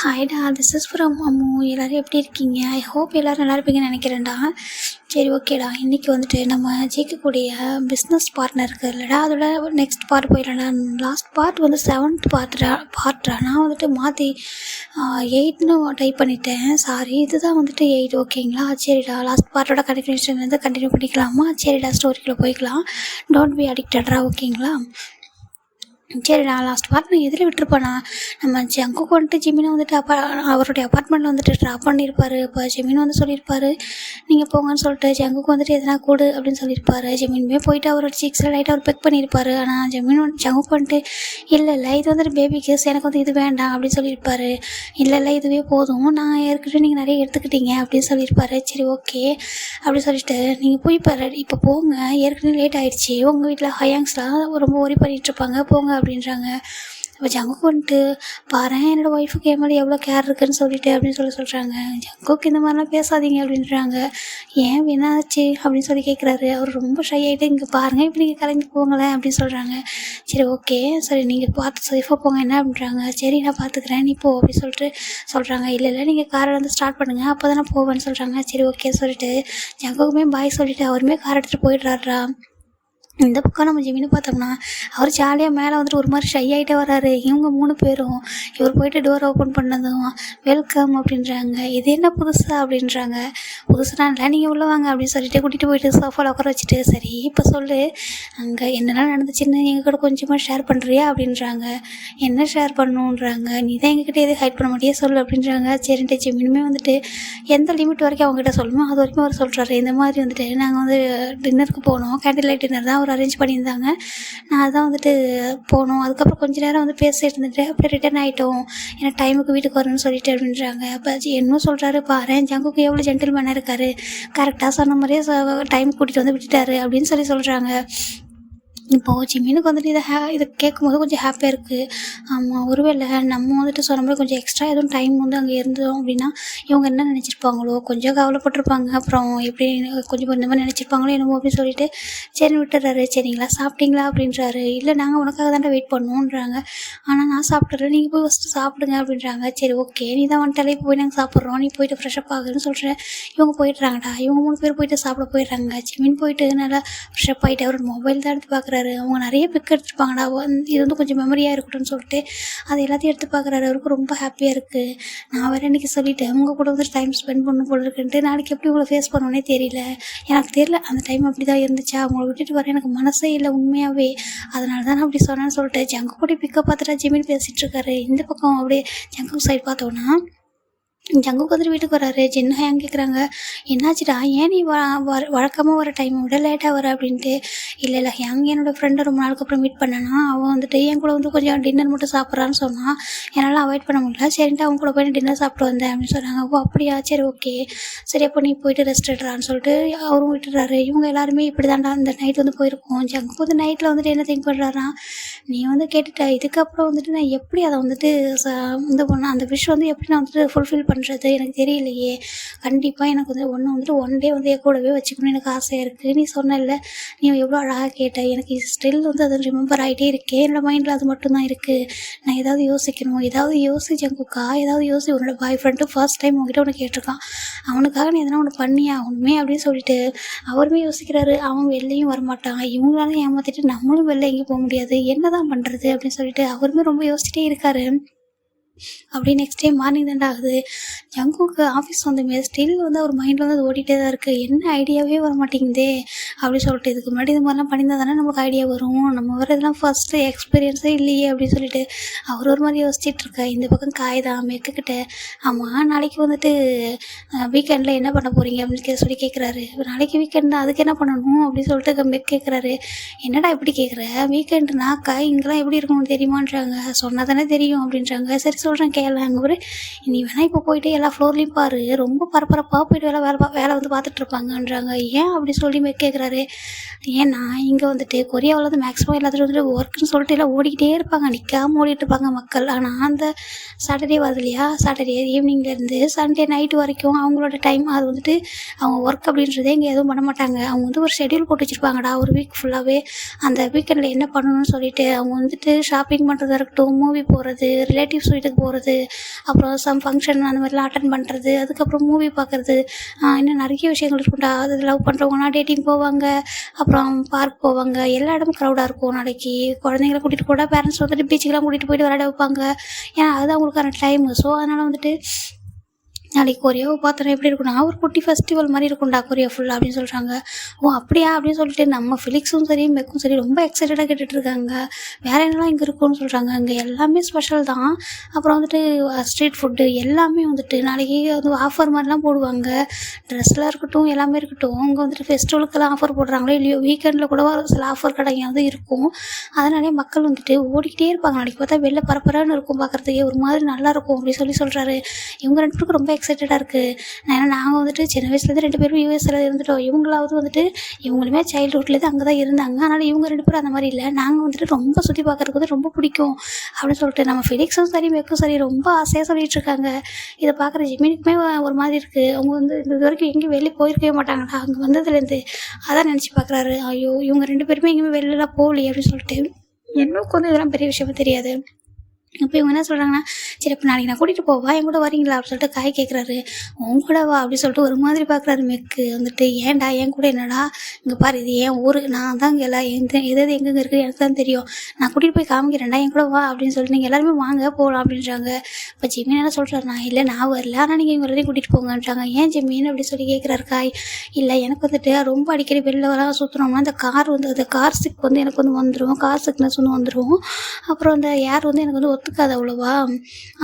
ஹாய்டா, this is from Ammu. எல்லோரும் எப்படி இருக்கீங்க? ஐ ஹோப் எல்லோரும் நல்லா இருப்பீங்கன்னு நினைக்கிறேன்டா. சரி, ஓகேடா. இன்றைக்கி வந்துட்டு நம்ம ஜெயிக்கக்கூடிய பிஸ்னஸ் பார்ட்னர் இருக்குது இல்லைடா, அதோட நெக்ஸ்ட் பார்ட் போயிடலாம்டா. லாஸ்ட் பார்ட் வந்து 7th பார்ட்டா நான் வந்துட்டு மாற்றி 8ன்னு டைப் பண்ணிட்டேன். சாரி, இதுதான் வந்துட்டு 8. ஓகேங்களா? சரிடா, லாஸ்ட் பார்ட்டோட கண்டினியூஷன் வந்து கண்டினியூ பண்ணிக்கலாமா? சரிடா, ஸ்டோரிக்குள்ளே போய்க்கலாம். டோன்ட் பி அடிக்டட்ரா. ஓகேங்களா? சரி, நான் லாஸ்ட் பார்ட் நான் எதில் விட்டுருப்பேனா, நம்ம ஜங்குக்கு வந்துட்டு ஜிமினை வந்துட்டு அவருடைய அப்பார்ட்மெண்ட்டில் வந்துட்டு ட்ராப் பண்ணியிருப்பார். இப்போ ஜிமின் வந்து சொல்லியிருப்பார், நீங்கள் போங்கன்னு சொல்லிட்டு ஜங்குக்கு வந்துட்டு எதனா கூடு அப்படின்னு சொல்லியிருப்பார். ஜிமினுமே போயிட்டு அவரோட சீக்ஸில் லைட்டாக அவர் பெக் பண்ணியிருப்பார். ஆனால் ஜங்குக்கு வந்துட்டு இல்லை இது வந்துட்டு பேபி கேஸ், எனக்கு வந்து இது வேண்டாம் அப்படின்னு சொல்லியிருப்பார். இல்லை இதுவே போதும், நான் ஏற்கனவே நீங்கள் நிறைய எடுத்துக்கிட்டீங்க அப்படின்னு சொல்லியிருப்பார். சரி, ஓகே அப்படின்னு சொல்லிட்டு நீங்கள் போய் இப்போ போங்க, ஏற்கனவே லேட் ஆகிடுச்சி, உங்கள் வீட்டில் ஹயாங்ஸ்லாம் ரொம்ப ஒரி பண்ணிகிட்ருப்பாங்க, போங்க அப்படின்றாங்க. அப்போ ஜங்குக்கு வந்துட்டு பாரு, என்னோடய ஒய்ஃபுக்கு என் மேலே எவ்வளோ கேர் இருக்குதுன்னு சொல்லிட்டு அப்படின்னு சொல்கிறாங்க. ஜங்குக்கு இந்த மாதிரிலாம் பேசாதீங்க அப்படின்றாங்க. ஏன் என்னாச்சு அப்படின்னு சொல்லி கேட்குறாரு. அவர் ரொம்ப ஷை ஆகிட்டு, இங்கே பாருங்கள், இப்போ நீங்கள் கிளம்பி போங்களேன் அப்படின்னு சொல்கிறாங்க. சரி, ஓகே, சரி நீங்கள் பார்த்து சேஃபாக போங்க என்ன அப்படின்றாங்க. சரி, நான் பார்த்துக்கிறேன், நீ போ அப்படின்னு சொல்லிட்டு சொல்கிறாங்க. இல்லை நீங்கள் காரை வந்து ஸ்டார்ட் பண்ணுங்கள், அப்போ தான் நான் போவேன்னு சொல்கிறாங்க. சரி, ஓகே சொல்லிட்டு ஜங்குக்குமே பாய் சொல்லிவிட்டு அவருமே கார் எடுத்துகிட்டு போயிடுறாரா. இந்த பக்கம் நம்ம ஜிமினு பார்த்தோம்னா அவர் ஜாலியாக மேலே வந்துட்டு ஒரு மாதிரி ஷை ஆகிட்டே வர்றாரு. இவங்க 3 பேரும் இவர் போயிட்டு டோர் ஓப்பன் பண்ணதும் வெல்கம் அப்படின்றாங்க. இது என்ன புதுசாக அப்படின்றாங்க. புதுசுனா இல்லை, நீங்கள் உள்ளே வாங்க அப்படின்னு சொல்லிட்டு கூட்டிகிட்டு போயிட்டு சோஃபாவில் உட்கார வச்சுட்டு, சரி இப்போ சொல்லு அங்கே என்னெல்லாம் நடந்துச்சுன்னு எங்கள் கூட கொஞ்சமாக ஷேர் பண்ணுறியா அப்படின்றாங்க. என்ன ஷேர் பண்ணணுன்றாங்க. நீ தான் எங்ககிட்ட எதுவும் ஹைட் பண்ண மாட்டியே சொல்லு அப்படின்றாங்க. சரின்ட்டு ஜிமினுமே வந்துட்டு எந்த லிமிட் வரைக்கும் அவங்ககிட்ட சொல்லணுமோ அது வரைக்கும் அவர் சொல்கிறாரு. இந்த மாதிரி வந்துட்டு நாங்கள் வந்து டின்னருக்கு போனோம், கேண்டில் லைட் டின்னர் தான் அவர் அரேஞ்ச் பண்ணியிருந்தாங்க, நான் அதான் வந்துட்டு போனோம். அதுக்கப்புறம் கொஞ்சம் நேரம் வந்து பேசிட்டு இருந்துட்டு அப்படியே ரிட்டர்ன் ஆகிட்டோம், ஏன்னா டைமுக்கு வீட்டுக்கு வரணும்னு சொல்லிட்டு அப்படின்றாங்க. அப்போ என்னமோ சொல்கிறாரு, பாரு ஜங்குக்கு எவ்வளோ ஜென்டில்மேனாக இருக்கார், கரெக்டாக சொன்ன மாதிரியே டைம் கூட்டிகிட்டு வந்து விட்டுட்டாரு அப்படின்னு சொல்கிறாங்க. இப்போது ஜிமினுக்கு வந்துட்டு இதை கேட்கும்போது கொஞ்சம் ஹாப்பியாக இருக்குது. ஆமாம், ஒருவேளை நம்ம வந்துட்டு சொன்ன மாதிரி கொஞ்சம் எக்ஸ்ட்ரா எதுவும் டைம் வந்து அங்கே இருந்தோம் அப்படின்னா இவங்க என்ன நினச்சிருப்பாங்களோ, கொஞ்சம் கவலைப்பட்டிருப்பாங்க. அப்புறம் எப்படி கொஞ்சம் இந்த மாதிரி நினச்சிருப்பாங்களோ என்னமோ அப்படின்னு சொல்லிட்டு சரி விட்டுறாரு. சரிங்களா, சாப்பிட்டீங்களா அப்படின்றாரு. இல்லை, நாங்கள் உனக்காக தாண்டா வெயிட் பண்ணோன்றாங்க. ஆனால் நான் சாப்பிட்றேன், நீங்கள் போய் ஃபஸ்ட்டு சாப்பிடுங்க அப்படின்றாங்க. சரி, ஓகே, நீ தான் வந்துட்டாலே இப்போ போய் நாங்கள் சாப்பிட்றோம், நீ போயிட்டு ஃப்ரெஷ்அப் ஆகுதுன்னு சொல்கிறேன். இவங்க போயிடுறாங்கடா. இவங்க 3 பேர் போயிட்டு சாப்பிட போயிடுறாங்க. ஜிமின் போயிட்டு நல்லா ஃப்ரெஷ்அப் ஆகிட்டு அவரோட மொபைல் தான் எடுத்து பார்க்குறாரு. அவங்க நிறைய பிக் எடுத்துருப்பாங்கடா, இது வந்து கொஞ்சம் மெமரியாக இருக்கட்டும்னு சொல்லிட்டு அது எல்லாத்தையும் எடுத்து பார்க்குறாரு. அவருக்கு ரொம்ப ஹாப்பியாக இருக்குது. நான் வேறு இன்றைக்கி சொல்லிட்டேன், உங்கள் கூட வந்து டைம் ஸ்பெண்ட் பண்ண போல இருக்குன்ட்டு, நாளைக்கு எப்படி உங்களை ஃபேஸ் பண்ணுவோன்னே தெரியல, எனக்கு தெரியல அந்த டைம் அப்படி தான் இருந்துச்சா, அவங்கள விட்டுட்டு வர எனக்கு மனசே இல்லை உண்மையாகவே, அதனால தான் நான் அப்படி சொன்னேன்னு சொல்லிட்டு ஜங்கு கூட பிக்கப் பார்த்துட்டா ஜிமின் பேசிகிட்ருக்காரு. இந்த பக்கம் அப்படியே ஜங்கு சைடு பார்த்தோன்னா ஜங்குக்கு வந்துட்டு வீட்டுக்கு வராரு. ஜின்னு ஹயாங் கேட்குறாங்க, என்னாச்சுடா, ஏன் நீ வழக்கமாக வர டைமை விட லேட்டாக வர அப்படின்ட்டு. இல்லை ஹயாங் என்னோடய ஃப்ரெண்டை ரொம்ப நாளுக்கு அப்புறம் மீட் பண்ணேன்னா அவன் வந்துட்டு என் கூட வந்து கொஞ்சம் டின்னர் மட்டும் சாப்பிட்றான்னு சொன்னான், என்னால் அவாய்ட் பண்ண முடியல, சரின்ட்டு அவங்க கூட போய் டின்னர் சாப்பிட்டு வந்தேன் அப்படின்னு சொன்னாங்க. ஓ அப்படியா, சரி ஓகே, சரி அப்போ நீ போயிட்டு ரெஸ்ட் எடுறான்னு சொல்லிட்டு அவரும் விட்டுறாரு. இவங்க எல்லாருமே இப்படி தாண்டா இந்த நைட் வந்து போயிருக்கோம். ஜங்கு வந்து நைட்டில் வந்துட்டு என்ன திங்க் பண்ணுறாருனா, நீ வந்து கேட்டுட்ட, இதுக்கப்புறம் வந்துட்டு நான் எப்படி அதை வந்துட்டு இந்த பண்ண அந்த விஷயம் வந்து எப்படி நான் வந்துட்டு ஃபுல்ஃபில் பண்ணுறது எனக்கு தெரியலையே. கண்டிப்பாக எனக்கு வந்து வந்துட்டு 1 டே வந்து என் கூடவே வச்சுக்கணும்னு எனக்கு ஆசையாக இருக்குது. நீ சொன்னல, நீ எவ்வளோ அழகாக கேட்ட, எனக்கு ஸ்டில் வந்து அது ரிமெம்பர் ஆகிட்டே இருக்கே, என்னோடய மைண்டில் அது மட்டும்தான் இருக்குது. நான் ஏதாவது யோசிக்கணும், ஏதாவது யோசிச்சங்குக்கா, ஏதாவது உன்னோட பாய் ஃப்ரெண்டு ஃபர்ஸ்ட் டைம் உங்ககிட்ட ஒன்று கேட்டிருக்கான், அவனுக்காக நீ எதனா ஒன்று பண்ணி ஆகணுமே அப்படின்னு சொல்லிட்டு அவருமே யோசிக்கிறாரு. அவன் வெளிலையும் வரமாட்டான், இவங்களால ஏமாற்றிட்டு நம்மளும் வெளில எங்கேயும் போக முடியாது, என்ன தான் பண்ணுறது அப்படின்னு சொல்லிட்டு அவருமே ரொம்ப யோசிச்சிட்டே இருக்காரு. அப்படி நெக்ஸ்ட் டே மார்னிங் தாண்டா ஆகுது. ஜங்குக்கு ஆஃபீஸ் வந்துமே ஸ்டில் வந்து அவர் மைண்டில் வந்து அது ஓடிட்டே தான் இருக்குது. என்ன ஐடியாவே வர மாட்டேங்குதே அப்படின்னு சொல்லிட்டு, இதுக்கு முன்னாடி இது மாதிரிலாம் பண்ணியிருந்தா தானே நமக்கு ஐடியா வரும், நம்ம வர இதெல்லாம் ஃபஸ்ட்டு எக்ஸ்பீரியன்ஸே இல்லையே அப்படின்னு சொல்லிட்டு அவர் ஒரு மாதிரி யோசிச்சுட்ருக்கா. இந்த பக்கம் காய்தான் மெக்குக்கிட்ட, ஆமாம் நாளைக்கு வந்துட்டு வீக்கெண்டில் என்ன பண்ண போகிறீங்க அப்படின்னு சொல்லி கேட்குறாரு. நாளைக்கு வீக்கெண்டு அதுக்கு என்ன பண்ணணும் அப்படின்னு சொல்லிட்டு மெக் கேட்குறாரு. என்னடா இப்படி கேட்குற, வீக்கெண்டுனா இங்கெல்லாம் எப்படி இருக்கணும்னு தெரியுமான்றாங்க. சொன்னால் தானே தெரியும் அப்படின்றாங்க. சரி சொல்கிறேன் கேளு, அங்கே ஒரு நீ வேணால் இப்போ போயிட்டு எல்லா ஃப்ளோர்லேயும் பாரு, ரொம்ப பரபரப்பாக போயிட்டு வேலை வந்து பார்த்துட்ருப்பாங்கன்றாங்க. ஏன் அப்படி சொல்லி கேட்குறாரு. ஏன்னா இங்கே வந்துட்டு கொரியாவில் வந்து மேக்ஸிமம் எல்லாத்துலையும் வந்துட்டு ஒர்க்குன்னு சொல்லிட்டு எல்லாம் ஓடிக்கிட்டே இருப்பாங்க, நிற்காமல் ஓடிட்டு இருப்பாங்க மக்கள். ஆனால் அந்த சாட்டர்டே வருது இல்லையா, சாட்டர்டே ஈவினிங்லேருந்து சண்டே நைட்டு வரைக்கும் அவங்களோட டைம் அது வந்துட்டு அவங்க ஒர்க் அப்படின்றதே இங்கே எதுவும் பண்ண மாட்டாங்க. அவங்க வந்து ஒரு ஷெட்யூல் போட்டு வச்சுருப்பாங்கடா, ஒரு வீக் ஃபுல்லாகவே அந்த வீக்கெண்டில் என்ன பண்ணணும்னு சொல்லிட்டு அவங்க வந்துட்டு ஷாப்பிங் பண்ணுறதா இருக்கட்டும், மூவி போகிறது, ரிலேட்டிவ்ஸ் வீட்டுக்கு போகிறது, அப்புறம் சம் ஃபங்க்ஷன் அந்த மாதிரிலாம் அட்டன் பண்ணுறது, அதுக்கப்புறம் மூவி பார்க்குறது, இன்னும் நிறைய விஷயங்கள் இருக்கும்டா. அது லவ் பண்ணுறவங்கன்னா டேட்டிங் போவாங்க, அப்புறம் பார்க் போவாங்க. எல்லா இடமும் க்ரௌடாக இருக்கும். நாளைக்கு குழந்தைங்கள கூட்டிகிட்டு கூட பேரண்ட்ஸ் வந்துட்டு பீச்சுக்கெலாம் கூட்டிகிட்டு போயிட்டு விளையாட வைப்பாங்க. ஏன்னா அதுதான் அவங்களுக்கான டைமு. ஸோ அதனால் வந்துட்டு நாளைக்கு கொரியாவை பார்த்தோன்னா எப்படி இருக்கும்னா ஒரு குட்டி ஃபெஸ்டிவல் மாதிரி இருக்கும்டா கொரியா ஃபுல்லாக அப்படின்னு சொல்கிறாங்க. ஓ அப்படியா அப்படின்னு சொல்லிட்டு நம்ம ஃபிலிக்ஸும் சரி மெக்கும் சரி ரொம்ப எக்ஸைட்டடாக கேட்டுட்ருக்காங்க. வேறு என்னெல்லாம் இங்கே இருக்குன்னு சொல்கிறாங்க. இங்கே எல்லாமே ஸ்பெஷல் தான். அப்புறம் வந்துட்டு ஸ்ட்ரீட் ஃபுட்டு எல்லாமே வந்துட்டு நாளைக்கு வந்து ஆஃபர் மாதிரிலாம் போடுவாங்க. ட்ரெஸ்லாம் இருக்கட்டும் எல்லாமே இருக்கட்டும். அங்கே வந்துட்டு ஃபெஸ்டிவலுக்கெல்லாம் ஆஃபர் போடுறாங்களோ இல்லையோ, வீக்கெண்டில் கூட சில ஆஃபர் கடையாவது இருக்கும். அதனாலே மக்கள் வந்துட்டு ஓடிக்கிட்டே இருப்பாங்க. நாளைக்கு பார்த்தா வெளில பரபரன்னு இருக்கும், பார்க்குறதுக்கே ஒரு மாதிரி நல்லாயிருக்கும் அப்படின்னு சொல்கிறாரு. இவங்க ரெண்டு பேருக்கும் ரொம்ப எக்ஸைட்டடாக இருக்குது. ஏன்னா நாங்கள் வந்துட்டு சின்ன வயசுலேருந்து 2 பேரும் யூஎஸ்ல இருந்துட்டோம். இவங்களாவது வந்துட்டு இவங்களுமே சைல்டுஹுட்லேருந்து அங்கே தான் இருந்தாங்க. அதனால் இவங்க 2 பேரும் அந்த மாதிரி இல்லை. நாங்கள் வந்துட்டு ரொம்ப சுற்றி பார்க்குறதுக்கு வந்து ரொம்ப பிடிக்கும் அப்படின்னு சொல்லிட்டு நம்ம ஃபிலிக்ஸும் சரி மெக்கும் சரி ரொம்ப ஆசையாக சொல்லிகிட்டு இருக்காங்க. இதை பார்க்குற ஜிமினுக்குமே ஒரு மாதிரி இருக்குது. அவங்க வந்து இது வரைக்கும் எங்கேயும் வெளியே போயிருக்கவே மாட்டாங்கடா அங்கே வந்ததுலேருந்து. அதான் நினச்சி பார்க்குறாரு. ஐயோ இவங்க 2 பேருமே எங்கேயுமே வெளிலலாம் போகலையே அப்படின்னு சொல்லிட்டு. எனக்கு வந்து இதெல்லாம் பெரிய விஷயமா தெரியாது. இப்போ இவங்க என்ன சொல்கிறாங்கன்னா, சரி அப்போ நாளைக்கு நான் கூட்டிகிட்டு போவா என் கூட வரீங்களா அப்படின்னு சொல்லிட்டு காய் கேட்குறாரு. உன் கூட வா அப்படின்னு சொல்லிட்டு ஒரு மாதிரி பார்க்குறாரு மெக்கு. வந்துட்டு ஏன்டா என் கூட என்னடா, இங்கே பாரு இது என் ஊர், நான் தான் இங்கே எல்லாம் எது எங்கெங்கே இருக்குது எனக்கு தான் தெரியும், நான் கூட்டிகிட்டு போய் காமிக்கிறேன்டா என் கூட வா அப்படின்னு சொல்லிட்டு நீங்கள் எல்லாருமே வாங்க போகலாம் அப்படின்றாங்க. இப்போ ஜிமின் என்ன சொல்கிறாரு, நான் இல்லை நான் வரல, ஆனால் நீங்கள் இவங்க எல்லாரையும் கூட்டிகிட்டு போங்கன்றாங்க. ஏன் ஜிமின் அப்படின்னு சொல்லி கேட்குறாரு காய். இல்லை எனக்கு வந்துட்டு ரொம்ப அடிக்கடி வெளில வர சுற்றுனோம்னா அந்த கார் சிக் வந்து எனக்கு வந்து வந்துடும், கார் சிக்னஸ் வந்து வந்துடும். அப்புறம் அந்த ஏர் வந்து எனக்கு வந்து ஒத்துக்காது அவ்வளோவா.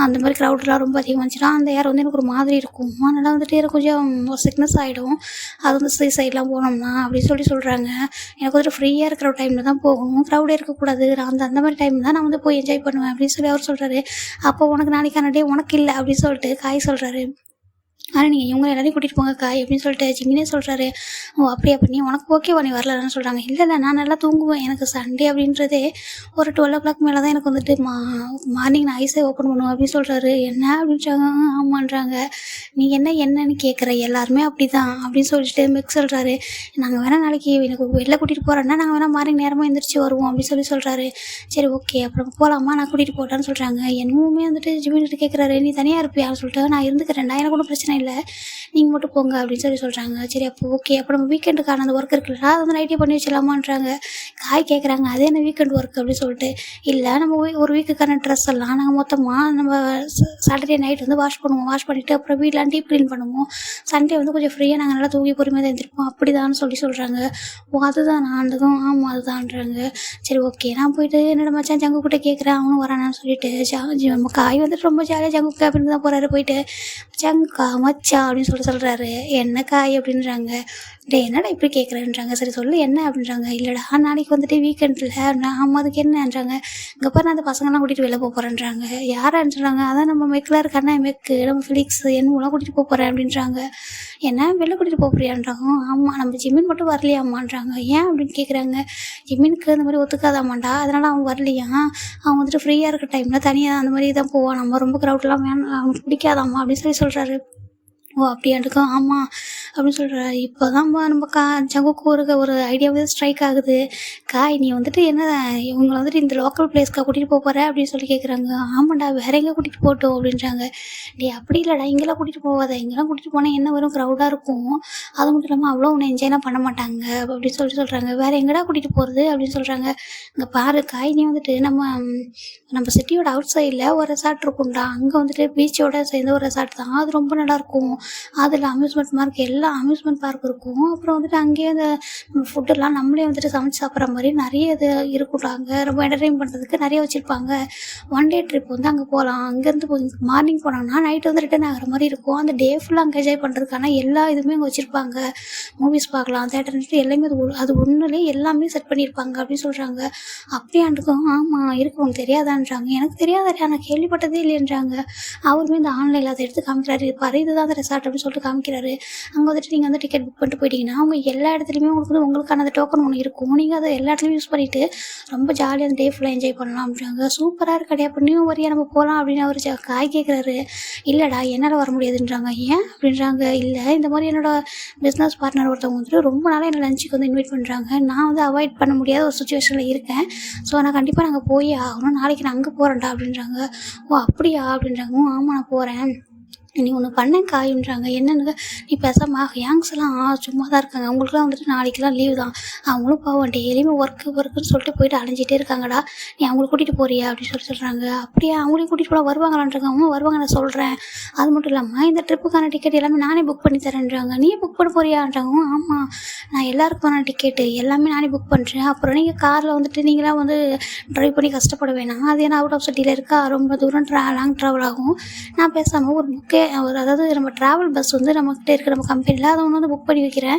அந்த மாதிரி க்ரௌடெலாம் ரொம்ப அதிகமாக இருந்துச்சுன்னா அந்த ஏர் வந்து எனக்கு ஒரு மாதிரி இருக்கும். அதனால் வந்துட்டு எனக்கு கொஞ்சம் சிக்னஸ் ஆகிடும். அது வந்து சைட்லாம் போனோம்னா அப்படின்னு சொல்கிறாங்க. எனக்கு வந்துட்டு ஃப்ரீயாக இருக்கிற டைமில் தான் போகணும், க்ரௌடே இருக்கக்கூடாது. நான் அந்த மாதிரி டைம் தான் நான் வந்து போய் என்ஜாய் பண்ணுவேன் அப்படின்னு சொல்லி அவர் சொல்கிறாரு. அப்போ உனக்கு நாளைக்கான டே உனக்கு இல்லை அப்படின்னு சொல்லிட்டு காய் சொல்கிறாரு. ஆனால் நீங்கள் இவங்க எல்லாரையும் கூட்டிகிட்டு போங்க காய் அப்படின்னு சொல்லிட்டு ஜிமினே சொல்கிறாரு. ஓ அப்படியே அப்போ நீ உனக்கு ஓகேவா நீ வரலன்னு சொல்கிறாங்க. இல்லை நான் நல்லா தூங்குவேன், எனக்கு சண்டே அப்படின்றதே ஒரு 12 மேலே தான் எனக்கு வந்துட்டு மார்னிங் நான் ஐஸை ஓப்பன் பண்ணுவேன் அப்படின்னு சொல்கிறாரு. என்ன அப்படின்றாங்க. ஆமான்றாங்க. நீ என்னன்னு கேட்குற, எல்லாருமே அப்படி தான் அப்படின்னு சொல்லிட்டு மிக்ஸ் சொல்கிறாரு. நாங்கள் வேணால் நாளைக்கு எனக்கு வெளில கூட்டிகிட்டு போகிறேன்னா நாங்கள் வேணால் மார்னிங் நேரமாக எழுந்திரிச்சு வருவோம் அப்படின்னு சொல்கிறாரு. சரி ஓகே அப்புறம் போகலாமா, நான் கூட்டிகிட்டு போட்டான்னு சொல்கிறாங்க. என்னவுமே வந்துட்டு ஜிமின்கிட்ட கேட்குறாரு, நீ தனியாக இருப்பியான்னு சொல்லிட்டு. நான் இருந்துக்கிறேன்டா, எனக்கு ஒன்றும் பிரச்சனை இல்லை, நீங்கள் மட்டும் போங்க அப்படின்னு சொல்கிறாங்க. சரி அப்போ ஓகே அப்போ நம்ம வீக்கெண்டுக்கான அந்த ஒர்க் இருக்குல்ல அதை வந்து நைட்டே பண்ணி வச்சிடலாமான்றாங்க. காய் கேட்குறாங்க அது என்ன வீக்கெண்ட் ஒர்க் அப்படின்னு சொல்லிட்டு. இல்லை நம்ம ஒரு வீக்குக்கான ட்ரெஸ் எல்லாம் நாங்கள் மொத்தமாக நம்ம சாட்டர்டே நைட் வந்து வாஷ் பண்ணிவிட்டு அப்புறம் வீட்டெலாம் டீப் க்ளீன் பண்ணுவோம். சண்டே வந்து கொஞ்சம் ஃப்ரீயாக நாங்கள் நல்லா தூங்கி பொறுமையாக தான் எழுந்திருப்போம் அப்படி தான் சொல்கிறாங்க. ஓ அதுதான் நான் ஆண்டதும் ஆமாம் அதுதான்றாங்க. சரி ஓகே நான் போயிட்டு என்னோட மச்சான் ஜங்கு கிட்ட கேட்குறேன், அவனும் வரானான்னு சொல்லிட்டு நம்ம காய் வந்துட்டு ரொம்ப ஜாலியாக ஜங்கு அப்படின்னு தான் போகிறாரு. போயிட்டு ஜங்கா மச்சா அப்படின்னு சொல்கிறாரு. என்ன காய் அப்படின்றாங்க. டே என்னடா இப்படி கேட்குறேன்றாங்க. சரி சொல்லு என்ன அப்படின்றாங்க. இல்லைடா நாளைக்கு வந்துட்டு வீக்கெண்டில் ஆமாம் அதுக்கு என்னன்றாங்க. இங்கே பாரு நான் அந்த பசங்கள்லாம் கூட்டிகிட்டு வெளில போகிறேன்றாங்க. யாரான்னு சொல்கிறாங்க. அதான் நம்ம மெக்கில் இருக்கானா மெக்கு நம்ம ஃபிலிக்ஸ் என்னெல்லாம் கூட்டிகிட்டு போகிறேன் அப்படின்றாங்க. என்ன வெளில கூட்டிகிட்டு போறியான்றாங்க. ஆமாம் நம்ம ஜிமின் மட்டும் வரலையாம்மான்றாங்க. ஏன் அப்படின்னு கேட்குறாங்க. ஜிமினுக்கு அந்த மாதிரி ஒத்துக்காதாமாண்டா, அதனால் அவன் வரலையா, அவன் வந்துட்டு ஃப்ரீயாக இருக்க டைமில் தனியாக அந்த மாதிரி தான் போவான், நம்ம ரொம்ப க்ரௌட்லாம் வேணும் அவனுக்கு பிடிக்காதாம்மா அப்படின்னு சொல்கிறாரு. ஓ அப்படியாட்டுக்கும் ஆமாம் அப்படின்னு சொல்கிறாரு. இப்போ தான் நம்ம ஜங்குக்கு ஒரு ஐடியாவே ஸ்ட்ரைக் ஆகுது. காய் நீ வந்துட்டு என்ன இவங்களை வந்துட்டு இந்த லோக்கல் பிளேஸ்க்காக கூட்டிகிட்டு போகிற அப்படின்னு சொல்லி கேட்குறாங்க. ஆமாண்டா வேற எங்கே கூட்டிகிட்டு போட்டோம் அப்படின்றாங்க. டே அப்படி இல்லைடா இங்கெல்லாம் கூட்டிகிட்டு போகாத, இங்கெல்லாம் கூட்டிகிட்டு போனால் என்ன வரும் க்ரௌடாக இருக்கும், அது மட்டும் இல்லாமல் அவ்வளோ ஒன்று என்ஜாய்லாம் பண்ண மாட்டாங்க அப்படின்னு சொல்கிறாங்க. வேறு எங்கடா கூட்டிகிட்டு போகிறது அப்படின்னு சொல்கிறாங்க. இங்கே பாரு காய் நீ வந்துட்டு நம்ம சிட்டியோட அவுட் சைடில் ஒரு ரெசார்ட் இருக்கும்டா, அங்கே வந்துட்டு பீச்சோட சேர்ந்த ஒரு ரெசார்ட் தான், அது ரொம்ப நல்லாயிருக்கும். அதில் அம்யூஸ்மெண்ட் பார்க் எல்லா அம்யூஸ்மெண்ட் பார்க் இருக்கும். அப்புறம் வந்துட்டு அங்கேயே அந்த ஃபுட்டெல்லாம் நம்மளே வந்துட்டு சமைச்சு சாப்பிட்ற மாதிரி நிறைய இது இருக்கும்டா. அங்கே ரொம்ப என்டர்டெயின் பண்ணுறதுக்கு நிறைய வச்சுருப்பாங்க. 1 டே ட்ரிப் வந்து அங்கே போகலாம். அங்கேருந்து மார்னிங் போனோம்னா நைட்டு வந்து ரிட்டர்ன் ஆகிற மாதிரி இருக்கும். அந்த டே ஃபுல்லாக அங்கே என்ஜாய் பண்ணுறதுக்கான எல்லா இதுவுமே அங்கே வச்சுருப்பாங்க. மூவிஸ் பார்க்கலாம், தேட்டர் எல்லாமே அது ஒன்றுலேயே எல்லாமே செட் பண்ணியிருப்பாங்க அப்படின்னு சொல்கிறாங்க. அப்படியாண்டுக்கும் ஆமாம் இருக்கு உனக்கு தெரியாதான்றாங்க. எனக்கு தெரியாதா நான் கேள்விப்பட்டதே இல்லைன்றாங்க. அவருமே இந்த ஆன்லைனில் அதை எடுத்து காமிக்கிறாரு. பாரு இதுதான் அந்த ரெசார்ட் அப்படின்னு சொல்லிட்டு காமிக்கிறாரு. அங்கே வந்துட்டு நீங்கள் வந்து டிக்கெட் புக் பண்ணிட்டு போயிட்டீங்கன்னா அவங்க எல்லா இடத்துலையுமே உங்களுக்கு வந்து உங்களுக்கான அந்த டோக்கன் ஒன்று இருக்கும். நீங்கள் அதை எல்லா இடத்துலையும் யூஸ் பண்ணிவிட்டு ரொம்ப ஜாலியாக அந்த டே ஃபுல்லாக என்ஜாய் பண்ணலாம் அப்படின்றாங்க. சூப்பராக இருக்கடே, அப்போ நீயும் வரியா நம்ம போகலாம் அப்படின்னு அவர் காய் கேட்குறாரு. இல்லைடா என்னால் வர முடியாதுன்றாங்க. ஏன் அப்படின்றாங்க. இல்லை இந்த மாதிரி என்னோடய பிஸ்னஸ் பார்ட்னர் ஒருத்தவங்க வந்துட்டு ரொம்ப நாளாக என்னை லஞ்சுக்கு வந்து இன்வைட் பண்ணுறாங்க. நான் வந்து அவாய்ட் பண்ண முடியாத ஒரு சுச்சுவேஷனில் இருக்கேன். ஸோ நான் கண்டிப்பாக நாங்கள் போய் ஆகணும். நாளைக்கு நான் அங்கே போகிறேன்டா அப்படின்றாங்க. ஓ அப்படியா அப்படின்றாங்க. ஆமாம் நான் போகிறேன். நீ ஒன்று பண்ணேன் காயின்றாங்க. என்னென்னு, நீ பேசாமல் ஹேங்ஸ் எல்லாம் சும்மா தான் இருக்காங்க. அவங்களுக்குலாம் வந்துட்டு நாளைக்கெலாம் லீவ் தான். அவங்களும் பாவம் டெய்லியுமே ஒர்க்குன்னு சொல்லிட்டு போயிட்டு அலைஞ்சிட்டே இருக்காங்கடா. நீ அவங்கள கூட்டிகிட்டு போறியா அப்படின்னு சொல்கிறாங்க. அப்படியே அவங்களையும் கூட்டிகிட்டு போனால் வருவாங்களான்றாங்க. அவங்க வருவாங்க, நான் சொல்கிறேன். அது மட்டும் இல்லாமல் இந்த ட்ரிப்புக்கான டிக்கெட் எல்லாமே நானே புக் பண்ணி தரேன்றாங்க. நீ புக் பண்ண போறியான்றாங்க. ஆமாம் நான் எல்லாருக்குமான டிக்கெட்டு எல்லாமே நானே புக் பண்ணுறேன். அப்புறம் நீங்கள் காரில் வந்துட்டு நீங்களாம் வந்து ட்ரைவ் பண்ணி கஷ்டப்பட வேணாம். அது ஏன்னா அவுட் ஆஃப் சிட்டியில் இருக்கா, ரொம்ப தூரம் லாங் ட்ராவல் ஆகும். நான் பேசாமல் ஒரு புக்கே அதாவது நம்ம ட்ராவல் பஸ் வந்து நம்மக்கிட்ட இருக்கிற நம்ம கம்பெனியில் அதை ஒன்று வந்து புக் பண்ணி வைக்கிறேன்.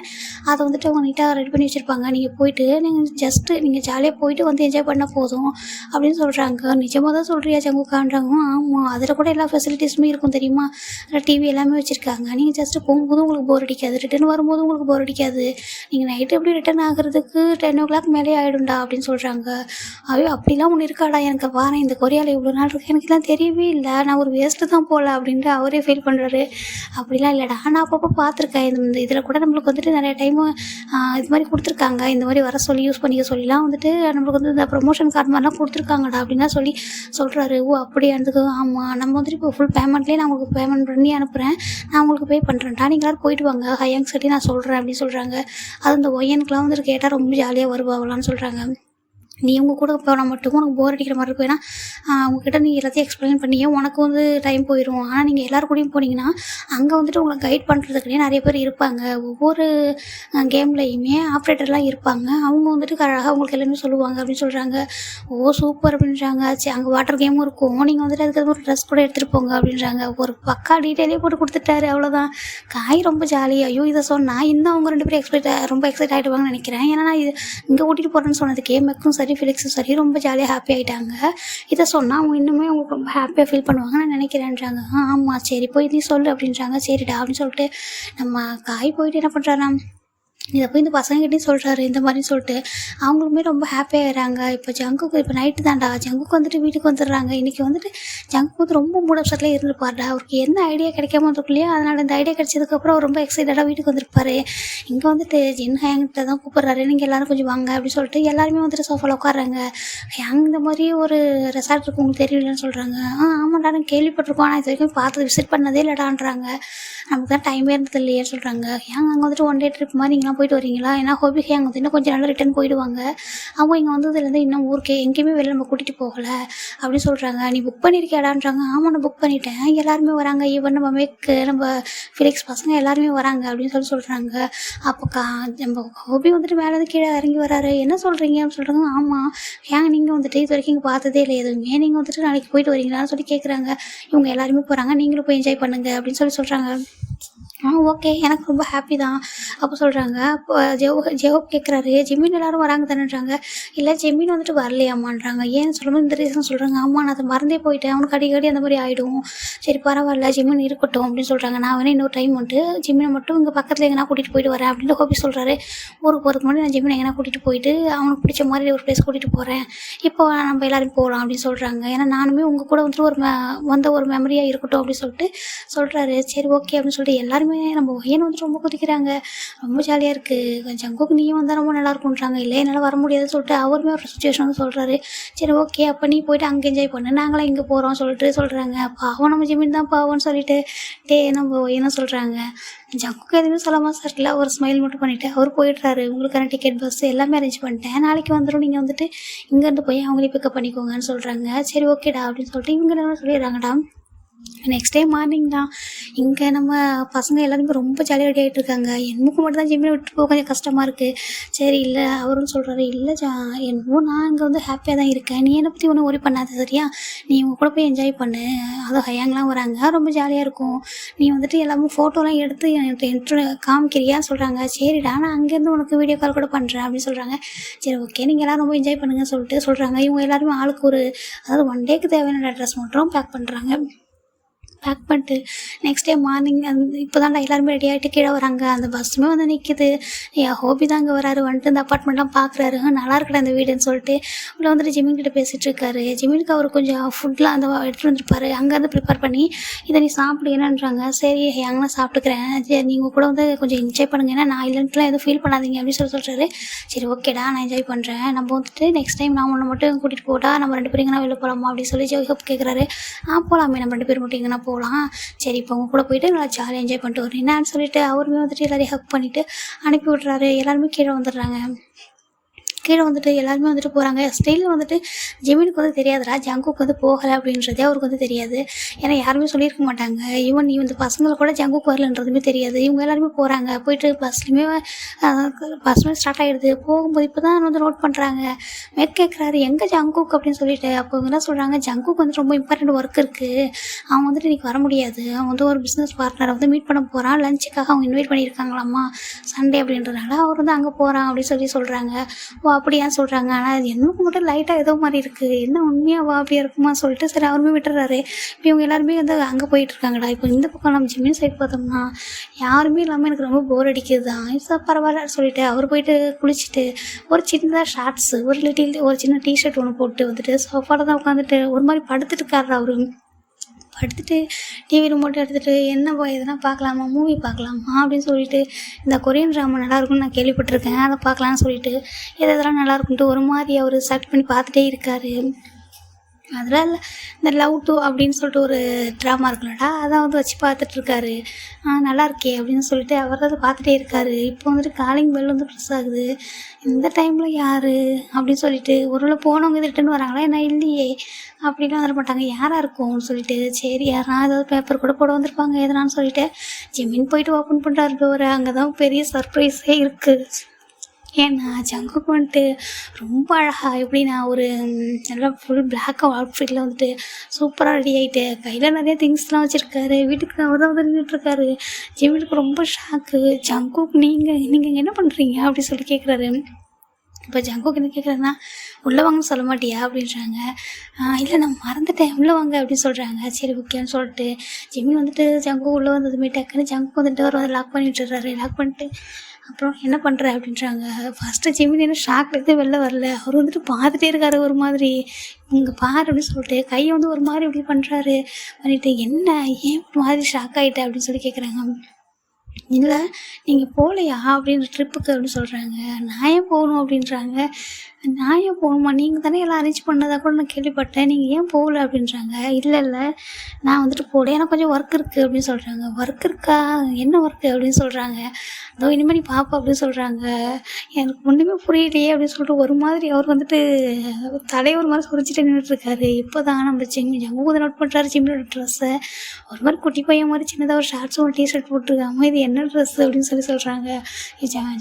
அதை வந்துட்டு அவங்க நீட்டாக ரெடி பண்ணி வச்சுருப்பாங்க. நீங்கள் போயிட்டு நீங்கள் ஜாலியாக போயிட்டு வந்து என்ஜாய் பண்ணால் போதும் அப்படின்னு சொல்கிறாங்க. நிஜமாக தான் சொல்கிறியா ஜங்குக்கான்றாங்க. ஆமாம் அதில் கூட எல்லா ஃபெசிலிட்டிஸுமே இருக்கும் தெரியுமா. டிவி எல்லாமே வச்சுருக்காங்க. நீங்கள் ஜஸ்ட்டு போகும்போது உங்களுக்கு போர் அடிக்காது, ரிட்டன் வரும்போது உங்களுக்கு போர் அடிக்காது. நீங்கள் நைட்டு எப்படி ரிட்டன் ஆகிறதுக்கு 10 o'clock மேலே ஆகிடும்டா அப்படின்னு சொல்கிறாங்க. ஐயோ அப்படிலாம் ஒன்று இருக்காடா, எனக்கு வாரேன் இந்த கொரியாவில் இவ்வளோ நாள் இருக்கு, எனக்குலாம் தெரியவே இல்லை, நான் ஒரு வேஸ்ட்டு தான் போகல அப்படின்ட்டு அவரே ஃபீல் பண்ணுறாரு. அப்படிலாம் இல்லைடா, நான் அப்பப்போ பார்த்துருக்கேன். இந்த இதில் கூட நம்மளுக்கு வந்துட்டு நிறைய டைமு இது மாதிரி கொடுத்துருக்காங்க. இந்த மாதிரி வர சொல்லி யூஸ் பண்ணிக்க சொல்லிலாம் வந்துட்டு நம்மளுக்கு வந்து இந்த ப்ரொமோஷன் கார்டு மாதிரிலாம் கொடுத்துருக்காங்கடா அப்படின்லாம் சொல்கிறாரு. ஓ அப்படியானதுக்கு ஆமாம் நம்ம வந்துட்டு இப்போ ஃபுல் பேமெண்ட்லேயே நான் உங்களுக்கு பேமெண்ட் பண்ணி அனுப்புகிறேன், நான் உங்களுக்கு பே பண்ணுறேன்டா, நீங்கள் எல்லாரும் போயிட்டு வாங்க ஹையாங்ஸ் கட்டி நான் சொல்கிறேன் அப்படின்னு சொல்கிறாங்க. அது இந்த ஒய்யனுக்குலாம் வந்துட்டு கேட்டால் ரொம்ப ஜாலியாக வருவாங்களான்னு சொல்கிறாங்க. நீ உங்கள் கூட போனால் மட்டும் உனக்கு போர் அடிக்கிற மாதிரி இருக்கும். ஏன்னா அவங்கக்கிட்ட நீ எல்லாத்தையும் எக்ஸ்பிளைன் பண்ணியே உனக்கு வந்து டைம் போயிடும். ஆனால் நீங்கள் எல்லோரும் கூடயும் போனீங்கன்னா அங்கே வந்துட்டு உங்களை கைட் பண்ணுறதுக்குனே நிறைய பேர் இருப்பாங்க. ஒவ்வொரு கேம்லேயுமே ஆப்ரேட்டர்லாம் இருப்பாங்க. அவங்க வந்துட்டு அழகாக உங்களுக்கு எல்லாமே சொல்லுவாங்க அப்படின்னு சொல்கிறாங்க. ஓ சூப்பர் அப்படின்றாங்க. சரி அங்கே வாட்டர் கேமும் இருக்கும், நீங்கள் வந்துட்டு அதுக்கு ஒரு ட்ரெஸ் கூட எடுத்துகிட்டு போங்க அப்படின்றாங்க. ஒரு பக்கா டீட்டெயிலே போட்டு கொடுத்துட்டாரு. அவ்வளோதான். காய் ரொம்ப ஜாலி. ஐயோ இதை சொன்னால் இன்னும் அவங்க 2 பேரும் ரொம்ப எக்ஸைட் ஆகிடுவாங்கன்னு நினைக்கிறேன். ஏன்னா நான் இது இங்கே கூட்டிகிட்டு போகிறேன்னு சொன்னதுக்கே மெக்கும் சரி ஃபிலிக்ஸும் சரி ரொம்ப ஜாலியாக ஹாப்பி ஆகிட்டாங்க. இதை சொன்னால் அவங்க இன்னுமே அவங்களுக்கு ரொம்ப ஹாப்பியாக ஃபீல் பண்ணுவாங்கன்னு நான் நினைக்கிறேன்றாங்க. ஆமாம் சரி போய் நீ சொல்லு அப்படின்றாங்க. சரிடா அப்படின்னு சொல்லிட்டு நம்ம காய் போயிட்டு என்ன பண்ணுறாரா, இதை போய் இந்த பசங்ககிட்டையும் சொல்கிறாரு இந்த மாதிரி சொல்லிட்டு அவங்களுமே ரொம்ப ஹாப்பியாகிறாங்க. இப்போ ஜங்குக்கு இப்போ நைட்டு தான்டா, ஜங்குக்கு வந்துட்டு வீட்டுக்கு வந்துடுறாங்க. இன்றைக்கி வந்துட்டு ஜங்குக்கு வந்து ரொம்ப மூட் அப்செட்டில் இருந்துருப்பார்டா. அவருக்கு என்ன ஐடியா கிடைக்காம வந்துருக்கு இல்லையா, அதனால் இந்த ஐடியா கிடைச்சதுக்கப்புறம் அவர் ரொம்ப எக்ஸைட்டடாக வீட்டுக்கு வந்திருப்பார். இங்கே வந்துட்டு ஜின் ஹேங்கிட்ட தான் கூப்பிட்றாரு, நீங்கள் எல்லோரும் கொஞ்சம் வாங்க அப்படின்னு சொல்லிட்டு எல்லாருமே வந்துட்டு சோஃபாவில் உட்காடுறாங்க. ஹேங் இந்த மாதிரி ஒரு ரெசார்ட் இருக்கு உங்களுக்கு தெரியலன்னு சொல்கிறாங்க. ஆமாண்டா நான் கேள்விப்பட்டிருக்கோம், ஆனால் இது வரைக்கும் பார்த்து விசிட் பண்ணதே இல்லைடான்றாங்க. நமக்கு தான் டைமே இருந்தது இல்லையே சொல்கிறாங்க. ஹேங் அங்கே வந்துட்டு 1 day ட்ரிப் மாதிரி நீங்களாம் போயிட்டு வரீங்களா, ஏன்னா ஹோபி ஹேங் வந்து இன்னும் கொஞ்சம் நாள் ரிட்டன் போயிடுவாங்க. அவங்க இங்கே வந்ததுலேருந்து இன்னும் ஊருக்கே எங்கேயுமே வெளில நம்ம கூட்டிகிட்டு போகலை அப்படின்னு சொல்கிறாங்க. நீ புக் பண்ணியிருக்கியாடான்றாங்க. ஆமாம் நான் புக் பண்ணிட்டேன், எல்லாருமே வராங்க, ஈவன் நம்ம மேக்கு நம்ம ஃபிலிக்ஸ் பசங்க எல்லாருமே வராங்க அப்படின்னு சொல்கிறாங்க. அப்போ நம்ம ஹோபி வந்துட்டு மேலே கீழே இறங்கி வராரு. என்ன சொல்கிறீங்க அப்படின்னு சொல்கிறாங்க. ஆமாம் ஹேங் நீங்கள் வந்துட்டு இது வரைக்கும் இங்கே பார்த்ததே இல்லை எதுவுமே, நீங்கள் வந்துட்டு நாளைக்கு போயிட்டு வரீங்களான்னு சொல்லி கேட்குறாங்க. இவங்க எல்லாருமே போகிறாங்க, நீங்களும் போய் என்ஜாய் பண்ணுங்க அப்படின்னு சொல்கிறாங்க. ஓகே எனக்கு ரொம்ப ஹாப்பி தான் அப்போ சொல்கிறாங்க. அப்போ ஜெவோப் கேட்குறாரு, ஜெமீன் எல்லோரும் வராங்க தானேன்றாங்க. இல்லை ஜெமீன் வந்துட்டு வரலையாமான்றாங்க. ஏன்னு சொல்லும்போது இந்த ரீசன் சொல்கிறாங்க. ஆமாம் நான் அதை மறந்தே போயிட்டேன், அவனுக்கு அடிக்கடி அந்த மாதிரி ஆகிடும். சரி பரவாயில்ல ஜெமீன் இருக்கட்டும் அப்படின்னு சொல்கிறாங்க. நான் வேணா இன்னொரு டைம் வந்துட்டு ஜெமீனை மட்டும் இங்கே பக்கத்தில் எங்கன்னா கூட்டிகிட்டு போயிட்டு வரேன் அப்படின்னு ஹோபி சொல்கிறாரு. ஊருக்கு போகிறதுக்கு முன்னாடி நான் ஜெமீனை எங்கன்னா கூட்டிகிட்டு போயிட்டு அவனுக்கு பிடிச்ச மாதிரி ஒரு பிளேஸ் கூட்டிகிட்டு போகிறேன், இப்போ நம்ம எல்லோரும் போகலாம் அப்படின்னு சொல்கிறாங்க. ஏன்னா நானுமே உங்கள் கூட வந்துட்டு வந்த ஒரு மெமரியாக இருக்கட்டும் அப்படின்னு சொல்லிட்டு சொல்கிறாரு. சரி ஓகே அப்படின்னு சொல்லிட்டு எல்லாருமே நம்ம ஒய்யன் வந்துட்டு ரொம்ப குதிக்கிறாங்க. ரொம்ப ஜாலியாக இருக்குது. ஜங்குக்கு நீயும் வந்தால் ரொம்ப நல்லாயிருக்குன்றாங்க. இல்லை என்னால் வர முடியாதுன்னு சொல்லிட்டு அவருமே ஒரு சுச்சுவேஷன் வந்து சொல்கிறாரு. சரி ஓகே அப்போ நீ போய்ட்டு அங்கே என்ஜாய் பண்ணு, நாங்களாம் இங்கே போகிறோம் சொல்கிறாங்க. பாவம் நம்ம ஜெமீன் தான் பாவம்னு சொல்லிட்டு நம்ம ஒய்யன்னு சொல்கிறாங்க. ஜங்குக்கு எதுவுமே சொல்லாமல் சரியில்லை, ஒரு ஸ்மைல் மட்டும் பண்ணிவிட்டு அவர் போயிடுறாரு. உங்களுக்கான டிக்கெட் பஸ் எல்லாமே அரேஞ்ச் பண்ணிட்டேன், நாளைக்கு வந்துடும், நீங்கள் வந்துட்டு இங்கேருந்து போய் அவங்களே பிக்கப் பண்ணிக்கோங்கன்னு சொல்கிறாங்க. சரி ஓகேடா அப்படின்னு சொல்லிட்டு இவங்க என்ன சொல்லிடுறாங்கடா. நெக்ஸ்ட் டே மார்னிங் தான் இங்கே நம்ம பசங்க எல்லாருமே ரொம்ப ஜாலியாக ரெடி ஆகிட்டு இருக்காங்க. எனக்கு மட்டும் தான் ஜிம்மில் விட்டு போக கொஞ்சம் கஷ்டமாக இருக்குது. சரி இல்லை அவரும் சொல்கிறாரு, இல்லை என்னவோ நான் இங்கே வந்து ஹாப்பியாக தான் இருக்கேன், நீ என்னை பற்றி ஒன்றும் ஒரி பண்ணாத சரியா, நீ உங்க கூட போய் என்ஜாய் பண்ணு, அதுவும் ஹையாங்லாம் வராங்க ரொம்ப ஜாலியாக இருக்கும், நீ வந்துட்டு எல்லாமே ஃபோட்டோலாம் எடுத்து எனக்கு காமிக்கிறியான்னு சொல்கிறாங்க. சரிடா நான் அங்கேருந்து உனக்கு வீடியோ கால் கூட பண்ணுறேன் அப்படின்னு சொல்கிறாங்க. சரி ஓகே நீங்கள் எல்லோரும் ரொம்ப என்ஜாய் பண்ணுங்கன்னு சொல்கிறாங்க. இவங்க எல்லாருமே ஆளுக்கு அதாவது 1 டேக்கு தேவையான ட்ரெஸ் மட்டும் பேக் பண்ணுறாங்க. பேக் பண்ணிட்டு நெக்ஸ்ட் டே மார்னிங் இப்போ தான்டா எல்லாருமே ரெடி ஆகிட்டு கீழே வராங்க. அந்த பஸ்ஸுமே வந்து நிற்கிது. என் ஹோபி தான் அங்கே வராரு, வந்துட்டு இந்த அப்பார்ட்மெண்ட்லாம் பார்க்குறாரு. நல்லா இருக்குடா அந்த வீடுன்னு சொல்லிட்டு உள்ள வந்துட்டு ஜிமின் கிட்ட பேசிகிட்டு இருக்காரு. ஜிமினுக்கு அவர் கொஞ்சம் ஃபுட்லாம் அந்த எடுத்துகிட்டு வந்துருப்பாரு. அங்கேருந்து ப்ரிப்பேர் பண்ணி இதை நீ சாப்பிடு என்னன்றாங்க. சரி எங்கன்னா சாப்பிட்டுக்கிறேன், சரி நீங்கள் கூட வந்து கொஞ்சம் என்ஜாய் பண்ணுங்க, ஏன்னா நான் இல்லைன்ட்டுலாம் எதுவும் ஃபீல் பண்ணாதீங்க அப்படின்னு சொல்கிறாரு. சரி ஓகேடா நான் என்ஜாய் பண்ணுறேன், நம்ம வந்துட்டு நெக்ஸ்ட் டைம் நான் உன்னை மட்டும் கூட்டிகிட்டு போட்டா நம்ம 2 பேரும் எங்கன்னா வெளில போகலாமா அப்படின்னு சொல்லி ஜோஹப் கேட்குறாரு. போகலாமே, நம்ம 2 பேர் மட்டும் எங்கன்னா போகலாம், சரி இப்போ உங்க கூட போயிட்டு நல்லா ஜாலியாக என்ஜாய் பண்ணிட்டு வரேன் என்னான்னு சொல்லிட்டு அவருமே வந்துட்டு எல்லாரையும் ஹக் பண்ணிவிட்டு அனுப்பி விட்றாரு. எல்லாருமே கீழே வந்துடுறாங்க. கீழே வந்துட்டு எல்லாருமே வந்துட்டு போகிறாங்க. ஸ்டைலில் வந்துட்டு ஜிமினுக்கு வந்து தெரியாதுடா ஜங்குக்கு வந்து போகலை அப்படின்றதே அவருக்கு வந்து தெரியாது. ஏன்னா யாருமே சொல்லியிருக்க மாட்டாங்க. ஈவன் இந்த பசங்களை கூட ஜங்குக்கு வரலன்றதுமே தெரியாது. இவங்க எல்லாருமே போகிறாங்க. போயிட்டு பஸ்ஸுமே ஸ்டார்ட் ஆகிடுது. போகும்போது இப்போ தான் வந்து நோட் பண்ணுறாங்க. மேற்கு கேட்குறாரு எங்கே ஜங்குக்கு அப்படின்னு சொல்லிட்டு. அப்போ இவங்க என்ன சொல்கிறாங்க, ஜங்குக்கு வந்து ரொம்ப இம்பார்ட்டண்ட் ஒர்க் இருக்குது, அவன் வந்துட்டு இன்றைக்கி வர முடியாது, அவன் வந்து ஒரு பிஸ்னஸ் பார்ட்னரை வந்து மீட் பண்ண போகிறான், லஞ்சுக்காக அவங்க இன்வைட் பண்ணியிருக்காங்களாம்மா சண்டே அப்படின்றதுனால அவர் வந்து அங்கே போகிறான் அப்படின்னு சொல்கிறாங்க. அப்படியான்னு சொல்கிறாங்க. ஆனால் அது எனக்கு மட்டும் லைட்டாக ஏதோ மாதிரி இருக்குது, என்ன உண்மையாவா அப்படியா இருக்குமா சொல்லிட்டு சரி அவருமே விட்டுறாரு. இப்போ இவங்க எல்லாருமே வந்து அங்கே போயிட்டுருக்காங்கடா. இப்போ இந்த பக்கம் நம்ம ஜிம்மின் சைட் பார்த்தோம்னா யாருமே இல்லாமல் எனக்கு ரொம்ப போர் அடிக்குது தான். இப்போ பரவாயில்ல சொல்லிட்டு அவர் போயிட்டு குளிச்சுட்டு ஒரு சின்னதாக ஷார்ட்ஸு ஒரு சின்ன டிஷர்ட் ஒன்று போட்டு வந்துட்டு சோஃபாவில் தான் உட்காந்துட்டு ஒரு மாதிரி படுத்துட்டு இருக்காரு. அவரு படுத்துட்டு டிவி ரிமோட் எடுத்துகிட்டு என்னப்பா எதுனா பார்க்கலாமா, மூவி பார்க்கலாமா அப்படின்னு சொல்லிட்டு, இந்த கொரியன் ட்ராமா நல்லாயிருக்குன்னு நான் கேள்விப்பட்டிருக்கேன், அதை பார்க்கலான்னு சொல்லிட்டு எதெல்லாம் நல்லாயிருக்குன்ட்டு ஒரு மாதிரி அவர் செலக்ட் பண்ணி பார்த்துட்டே இருக்கார். அதில் இந்த லவ் டூ அப்படின்னு சொல்லிட்டு ஒரு ட்ராமா இருக்குல்லடா, அதை வந்து வச்சு பார்த்துட்ருக்காரு. நல்லா இருக்கே அப்படின்னு சொல்லிட்டு அவர் அதை பார்த்துட்டே இருக்கார். இப்போ வந்துட்டு காலிங் பெல் வந்து ப்ரெஸ் ஆகுது. இந்த டைமில் யார் அப்படின்னு சொல்லிட்டு ஒருவேளை போனவங்க ரிட்டன் வராங்களா, என்ன இல்லையே அப்படிலாம் வந்துட மாட்டாங்க, யாராக இருக்கும்னு சொல்லிட்டு சரி யாரா ஏதாவது பேப்பர் கூட போட வந்திருப்பாங்க எதனான்னு சொல்லிட்டு ஜிமின் போயிட்டு ஓப்பன் பண்ணுறாரு டோரை. அங்கே தான் பெரிய சர்ப்ரைஸே இருக்குது. ஏன்னா ஜங்குக்கு வந்துட்டு ரொம்ப அழகாக எப்படின்னா ஒரு நல்லா ஃபுல் பிளாக் அவுட்ஃபிட்டில் வந்துட்டு சூப்பராக ரெடி ஆகிட்டு கையில் நிறைய திங்ஸ்லாம் வச்சுருக்காரு. வீட்டுக்கு அவர் தான் வந்து நின்றுட்டுருக்காரு. ஜிமினுக்கு ரொம்ப ஷாக்கு. ஜங்குக்கு நீங்கள் என்ன பண்ணுறீங்க அப்படி சொல்லி கேட்குறாரு. இப்போ ஜங்குக்கு என்ன கேட்குறதுனா உள்ளே வாங்கன்னு சொல்ல மாட்டியா அப்படின்றாங்க. இல்லை நான் மறந்துட்டேன் உள்ளே வாங்க அப்படின்னு சொல்கிறாங்க. சரி ஓகேன்னு சொல்லிட்டு ஜிமின் வந்துட்டு ஜங்கு உள்ளே வந்ததுமே டக்குன்னு ஜங்கு வந்துட்டு அவர் வந்து லாக் பண்ணி விட்டுறாரு. லாக் பண்ணிட்டு அப்புறம் என்ன பண்ணுற அப்படின்றாங்க. ஃபஸ்ட்டு ஜிமின் என்ன ஷாக்லேருந்து வெளில வரல. அவர் வந்துட்டு பார்த்துட்டே இருக்காரு ஒரு மாதிரி. இங்கே பாரு அப்படின்னு சொல்லிட்டு கையை வந்து ஒரு மாதிரி இப்படி பண்ணுறாரு. பண்ணிவிட்டு என்ன ஏன் ஒரு மாதிரி ஷாக் ஆகிட்டேன் அப்படின்னு சொல்லி கேட்குறாங்க. இல்லை நீங்கள் போகலையா அப்படின்ற ட்ரிப்புக்கு அப்படின்னு சொல்கிறாங்க. நான் ஏன் போகணும் அப்படின்றாங்க. நான் ஏன் போகணுமா, நீங்கள் தானே எல்லாம் அரேஞ்ச் பண்ணதாக கூட நான் கேள்விப்பட்டேன், நீங்கள் ஏன் போகல அப்படின்றாங்க. இல்லை நான் வந்துட்டு போகல, எனக்கு கொஞ்சம் ஒர்க் இருக்குது அப்படின்னு சொல்கிறாங்க. ஒர்க் இருக்கா, என்ன ஒர்க்கு அப்படின்னு சொல்கிறாங்க. அதோ இனிமேல் நீ பாப்பா அப்படின்னு சொல்கிறாங்க. எனக்கு ஒன்றுமே புரியலையே அப்படின்னு சொல்லிட்டு ஒரு மாதிரி அவர் வந்துட்டு தலையை ஒரு மாதிரி சுரிச்சிட்டு நின்றுட்டுருக்காரு. இப்போ தான் நம்ம ஜங்கு நோட் பண்ணுறாரு ஜிம்மியோட ட்ரெஸ்ஸை. ஒரு மாதிரி குட்டி பையன் மாதிரி சின்னதாக ஒரு ஷார்ட்ஸும் ஒரு டிஷர்ட் போட்டுருக்காம இது என்ன ட்ரெஸ் அப்படின்னு சொல்கிறாங்க.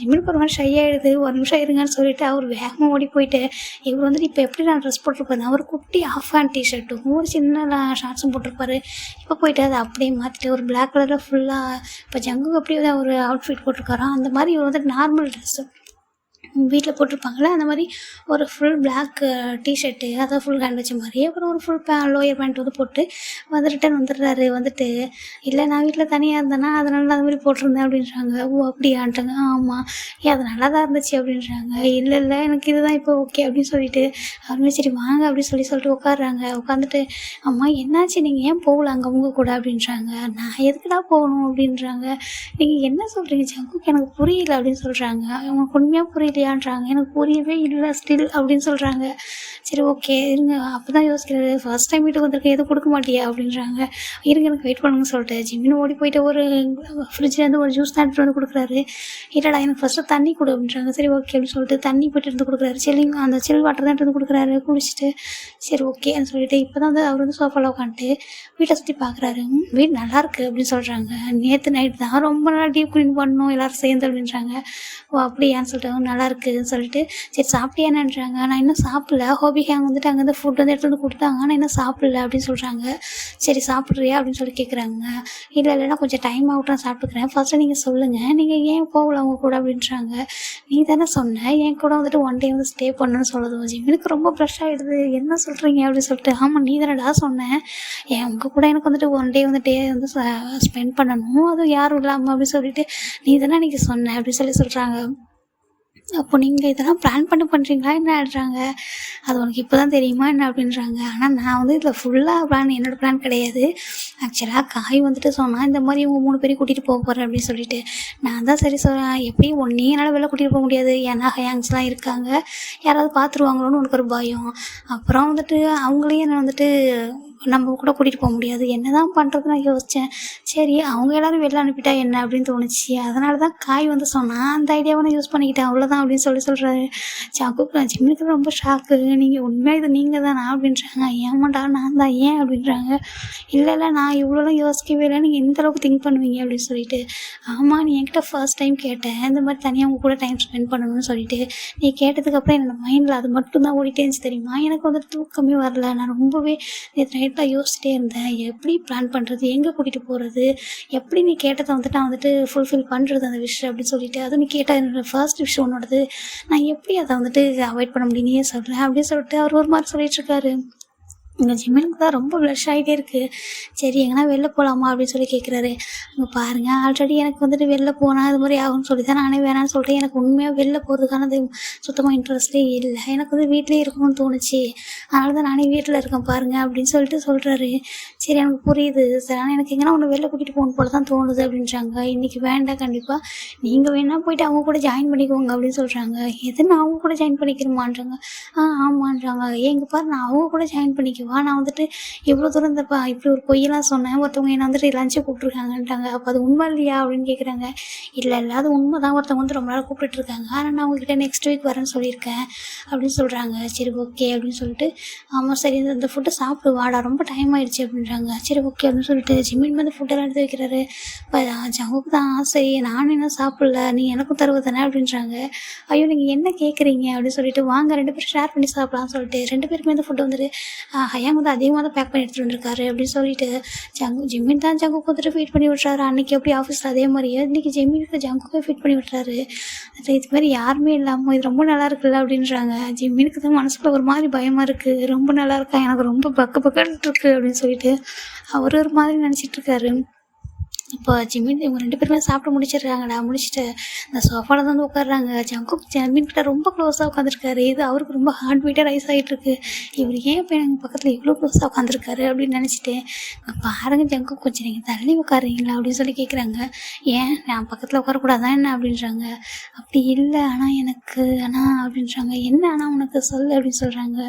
ஜிம்மினுக்கு ஒரு மாதிரி ஷை ஆகிடுது. ஒரு நிமிஷம் இருங்கன்னு சொல்லிட்டு அவர் வேகமாக ஓடி போயிட்டு இவர் வந்துட்டு இப்போ எப்படி நான் ட்ரெஸ் போட்டிருப்பேன், அவர் குட்டி ஆஃப் ஹேண்ட் டிஷர்ட்டும் ஒரு சின்ன ஷார்ட்ஸும் போட்டிருப்பாரு. இப்போ போயிட்டு அதை அப்படியே மாற்றிட்டு ஒரு பிளாக் கலரில் ஃபுல்லாக இப்போ ஜங்குக்கு அப்படியே தான் ஒரு அவுட்ஃபிட் போட்டிருக்காராம். அந்த மாதிரி இவர் வந்துட்டு நார்மல் ட்ரெஸ்ஸு வீட்டில் போட்டிருப்பாங்களே அந்த மாதிரி ஒரு ஃபுல் பிளாக் டிஷர்ட்டு, அதை ஃபுல் ஹேண்ட் வச்ச மாதிரி, அப்புறம் ஒரு ஃபுல் லோயர் பேண்ட் வந்து போட்டு வந்து ரிட்டன் வந்துடுறாரு. வந்துட்டு இல்லை நான் வீட்டில் தனியாக இருந்தேன்னா அதனால அது மாதிரி போட்டிருந்தேன் அப்படின்றாங்க. ஓ அப்படியான்ட்டாங்க. ஆமாம் ஏன் அது நல்லா தான் இருந்துச்சு அப்படின்றாங்க. இல்லை எனக்கு இதுதான் இப்போ ஓகே அப்படின்னு சொல்லிட்டு அவருமே சரி வாங்க அப்படின்னு சொல்லிட்டு உட்காடுறாங்க. உட்காந்துட்டு அம்மா என்னாச்சு, நீங்கள் ஏன் போகல அங்கே அவங்க கூட அப்படின்றாங்க. நான் எதுக்குடா போகணும் அப்படின்றாங்க. நீங்கள் என்ன சொல்கிறீங்க ஜங்குக்கு, எனக்கு புரியல அப்படின்னு சொல்கிறாங்க. அவங்களுக்கு உண்மையாக புரியலையான்றாங்க. எனக்கு புரியவே இல்லை ஸ்டில் அப்படின்னு சொல்கிறாங்க. சரி ஓகே இருங்க, அப்போ தான் யோசிக்கிறது ஃபர்ஸ்ட் டைம் வீட்டுக்கு வந்திருக்கேன் எதுவும் கொடுக்க மாட்டியா அப்படின்றாங்க. இருங்க எனக்கு வெயிட் பண்ணுங்கன்னு சொல்லிட்டு ஜிம்மின்னு ஓடி போயிட்டு ஒரு ஃப்ரிட்ஜ்லேருந்து ஒரு ஜூஸ் தான் எடுத்துகிட்டு வந்து கொடுக்குறாரு. இல்லைடா எனக்கு ஃபஸ்ட்டு தண்ணி கொடு அப்படின்றாங்க. சரி ஓகே அப்படின்னு சொல்லிட்டு தண்ணி போய்ட்டு எடுத்து கொடுக்குறாரு. அந்த சில் வாட்டர் தான் எடுத்து கொடுக்குறாரு. குடிச்சிட்டு சரி ஓகேன்னு சொல்லிட்டு இப்போ தான் வந்து அவர் வந்து சோஃபாவில் உட்காந்துட்டு வீட்டை சுற்றி பார்க்குறாரு. வீடு நல்லாயிருக்கு அப்படின்னு சொல்கிறாங்க. நேற்று நைட் தான் ரொம்ப நல்லா டீப் க்ளீன் பண்ணணும் எல்லோரும் சேர்ந்து அப்படின்றாங்க. ஓ அப்படியான்னு சொல்லிட்டு நல்லா இருக்குதுன்னு சொல்லிட்டு சரி சாப்பிட்டியானன்றாங்க. நான் இன்னும் சாப்பிடல. ஹோபி கேங் வந்துட்டு அங்கேருந்து ஃபுட் வந்து எடுத்துகிட்டு வந்து கொடுத்தாங்க. நான் இன்னும் சாப்பிடல அப்படின்னு சொல்கிறாங்க. சரி சாப்பிட்றியா அப்படின்னு சொல்லி கேட்குறாங்க. இல்லைன்னா கொஞ்சம் டைம் ஆகட்டும் நான் சாப்பிட்டுக்கிறேன். ஃபஸ்ட்டு நீங்கள் சொல்லுங்கள், நீங்கள் ஏன் போகல அவங்க கூட அப்படின்றாங்க. நீ தானே சொன்ன என் கூட வந்துட்டு ஒன் டே வந்து ஸ்டே பண்ணணும்னு சொல்லுது. எனக்கு ரொம்ப ப்ரெஷ் ஆகிடுது. என்ன சொல்கிறீங்க அப்படின்னு சொல்லிட்டு, ஆமாம் நீ தானடா சொன்னேன் உங்கள் கூட எனக்கு வந்துட்டு ஒன் டே வந்து வந்து ஸ்பெண்ட் பண்ணணும், அதுவும் யாரும் இல்லாமல் அப்படின்னு சொல்லிட்டு நீ தானே அன்றைக்கி சொன்ன அப்படின்னு சொல்கிறாங்க. அப்போ நீங்கள் இதெல்லாம் பிளான் பண்ணுறீங்களா என்ன ஆடுறாங்க? அது உனக்கு இப்போ தான் தெரியுமா என்ன அப்படின்றாங்க. ஆனால் நான் வந்து இதில் ஃபுல்லாக என்னோடய பிளான் கிடையாது. ஆக்சுவலாக காய் வந்துட்டு சொன்னால் இந்த மாதிரி இவங்க 3 பேரையும் கூட்டிகிட்டு போக போகிறேன் அப்படின்னு சொல்லிட்டு நான் தான் சரி சொல்கிறேன். எப்படியும் ஒன்றையும் என்னால் வெளில கூட்டிகிட்டு போக முடியாது. ஏன்னா ஹேங்ஸ்லாம் இருக்காங்க, யாராவது பார்த்துருவாங்களோன்னு உனக்கு ஒரு பயம். அப்புறம் வந்துட்டு அவங்களையும் நான் வந்துட்டு நம்ம கூட கூட்டிகிட்டு போக முடியாது. என்ன தான் பண்ணுறது நான் யோசித்தேன். சரி அவங்க எல்லோரும் வெளில அனுப்பிட்டா என்ன அப்படின்னு தோணுச்சு. அதனால தான் காய் வந்து சொன்னால் அந்த ஐடியாவை நான் யூஸ் பண்ணிக்கிட்டேன் அவ்வளோதான் அப்படின்னு சொல்கிறாரு. சாக்கு ஜிம்முக்கு ரொம்ப ஷாக்கு. நீங்கள் உண்மையாக இது நீங்கள் தானா அப்படின்றாங்க. ஏமாண்டா நான் தான் ஏன் அப்படின்றாங்க. இல்லை நான் இவ்வளோலாம் யோசிக்கவே இல்லை, நீங்கள் எந்தளவுக்கு திங்க் பண்ணுவீங்க அப்படின்னு சொல்லிட்டு. ஆமாம் நீ என்கிட்ட ஃபர்ஸ்ட் டைம் கேட்டேன் இந்த மாதிரி தனியாக அவங்க கூட டைம் ஸ்பெண்ட் பண்ணணும்னு சொல்லிட்டு. நீ கேட்டதுக்கப்புறம் என்னோடய மைண்டில் அது மட்டும் தான் ஓடிட்டே இருந்துச்சு தெரியுமா. எனக்கு வந்து தூக்கமே வரல. நான் ரொம்பவே நேற்று நைட்டில் யோசிச்சிட்டே இருந்தேன். எப்படி பிளான் பண்ணுறது, எங்கே கூட்டிகிட்டு போகிறது, எப்படி நீ கேட்டதை வந்துட்டு நான் வந்துட்டு ஃபுல்ஃபில் பண்ணுறது அந்த விஷயம் அப்படின்னு சொல்லிட்டு. அதுவும் நீ கேட்ட என்னோடய ஃபர்ஸ்ட் விஷயம் உன்னோடது, நான் எப்படி அதை வந்துட்டு அவாய்ட் பண்ண முடியும் நீயே சொல்கிறேன் அப்படின்னு சொல்லிட்டு அவர் ஒரு மாதிரி சொல்லிகிட்ருக்காரு. எங்கள் ஜிம்முக்கு தான் ரொம்ப ப்ளஷ் ஆகிட்டே இருக்குது. சரி எங்கன்னா வெளில போகலாமா அப்படின்னு சொல்லி கேட்குறாரு. அங்கே பாருங்கள், ஆல்ரெடி எனக்கு வந்துட்டு வெளில போனால் இது மாதிரி ஆகும்னு சொல்லி தான் நானே வேணான்னு சொல்லிட்டு எனக்கு உண்மையாக வெளில போகிறதுக்கானது சுத்தமாக இன்ட்ரெஸ்ட்டே இல்லை. எனக்கு வந்து வீட்டிலே இருக்கணும்னு தோணுச்சு, அதனால தான் நானே வீட்டில் இருக்கேன் பாருங்கள் அப்படின்னு சொல்லிட்டு சொல்கிறாரு. சரி எனக்கு புரியுது சார், ஆனால் எனக்கு எங்கன்னா ஒன்று வெளில கூட்டிகிட்டு போகணும் போல தான் தோணுது அப்படின்றாங்க. இன்றைக்கி வேண்டாம், கண்டிப்பாக நீங்கள் வேணால் போயிட்டு அவங்க கூட ஜாயின் பண்ணிக்கோங்க அப்படின்னு சொல்கிறாங்க. எது நான் அவங்க கூட ஜாயின் பண்ணிக்கிறோமான்றாங்க. ஆமான்றாங்க. எங்க பாரு நான் அவங்க கூட ஜாயின் பண்ணிக்குவேன், நான் வந்துட்டு இவ்வளோ தூரம் இந்த இப்படி ஒரு பொய்யெல்லாம் சொன்னேன், ஒருத்தவங்க என்னை வந்துட்டு லஞ்சை கூப்பிட்ருக்காங்கன்றாங்க. அப்போ அது உண்மை இல்லையா அப்படின்னு கேட்குறாங்க. இல்லை அது உண்மை தான், ஒருத்தவங்க வந்து ரொம்ப நாள் கூப்பிட்டுருக்காங்க, ஆனால் நான் அவங்ககிட்ட நெக்ஸ்ட் வீக் வரேன்னு சொல்லியிருக்கேன் அப்படின்னு சொல்கிறாங்க. சரி ஓகே அப்படின்னு சொல்லிட்டு, ஆமாம் சரி இந்த ஃபுட்டை சாப்பிடு வாடா, ரொம்ப டைம் ஆகிடுச்சு அப்படின்றாங்க. சரி ஓகே அப்படின்னு சொல்லிட்டு ஜிம்மின் வந்து ஃபுட்டெல்லாம் எடுத்து வைக்கிறாரு. இப்போ ஜங்குக்கு தான் சரி நானும் என்ன சாப்பிடல, நீ எனக்கும் தருவது தானே அப்படின்றாங்க. ஐயோ நீங்கள் என்ன கேட்குறீங்க அப்படின்னு சொல்லிட்டு, வாங்க 2 பேரும் ஷேர் பண்ணி சாப்பிடலாம்னு சொல்லிட்டு 2 பேருக்குமே இந்த ஃபுட்டு வந்துட்டு ஹயாங் வந்து அதிகமாக தான் பேக் பண்ணி எடுத்துகிட்டு வந்திருக்காரு அப்படின்னு சொல்லிட்டு ஜிம்மின் தான் ஜங்குக்கு வந்துட்டு ஃபீட் பண்ணி விட்றாரு. அன்றைக்கி எப்படி ஆஃபீஸில் அதே மாதிரியே இன்றைக்கி ஜிம்மினுக்கு ஜங்குக்கே ஃபீட் பண்ணி விட்றாரு. இது மாதிரி யாருமே இல்லாமல் இது ரொம்ப நல்லா இருக்குல்ல அப்படின்றாங்க. ஜிம்மினுக்கு தான் மனசுக்குள்ள ஒரு மாதிரி பயமாக இருக்குது, ரொம்ப நல்லா இருக்கா, எனக்கு ரொம்ப பக்கன்னு இருக்குது அப்படின்னு சொல்லிட்டு அவர் ஒரு மாதிரி நினச்சிட்ருக்காரு. இப்போ இவங்க 2 பேருமே சாப்பிட்டு முடிச்சிடுறாங்கடா. முடிச்சுட்டு இந்த சோஃபாவில் தான் வந்து உட்காடுறாங்க. ஜிம்மின்கிட்ட ரொம்ப க்ளோஸாக உட்காந்துருக்காரு. இது அவருக்கு ரொம்ப ஹார்ட் பீட்டாக ரைஸ் ஆகிட்டுருக்கு. இவர் ஏன் இப்போ எங்கள் பக்கத்தில் இவ்வளோ க்ளோஸாக உட்காந்துருக்காரு அப்படின்னு நினச்சிட்டு, பாருங்க ஜங்கு கொஞ்சம் நீங்கள் தள்ளி உட்காருறீங்களா அப்படின்னு சொல்லி கேட்குறாங்க. ஏன் நான் பக்கத்தில் உட்காரக்கூடாதான் என்ன அப்படின்றாங்க. அப்படி இல்லை ஆனால் அப்படின்றாங்க. என்ன ஆனால் உனக்கு சொல்லு அப்படின்னு சொல்கிறாங்க.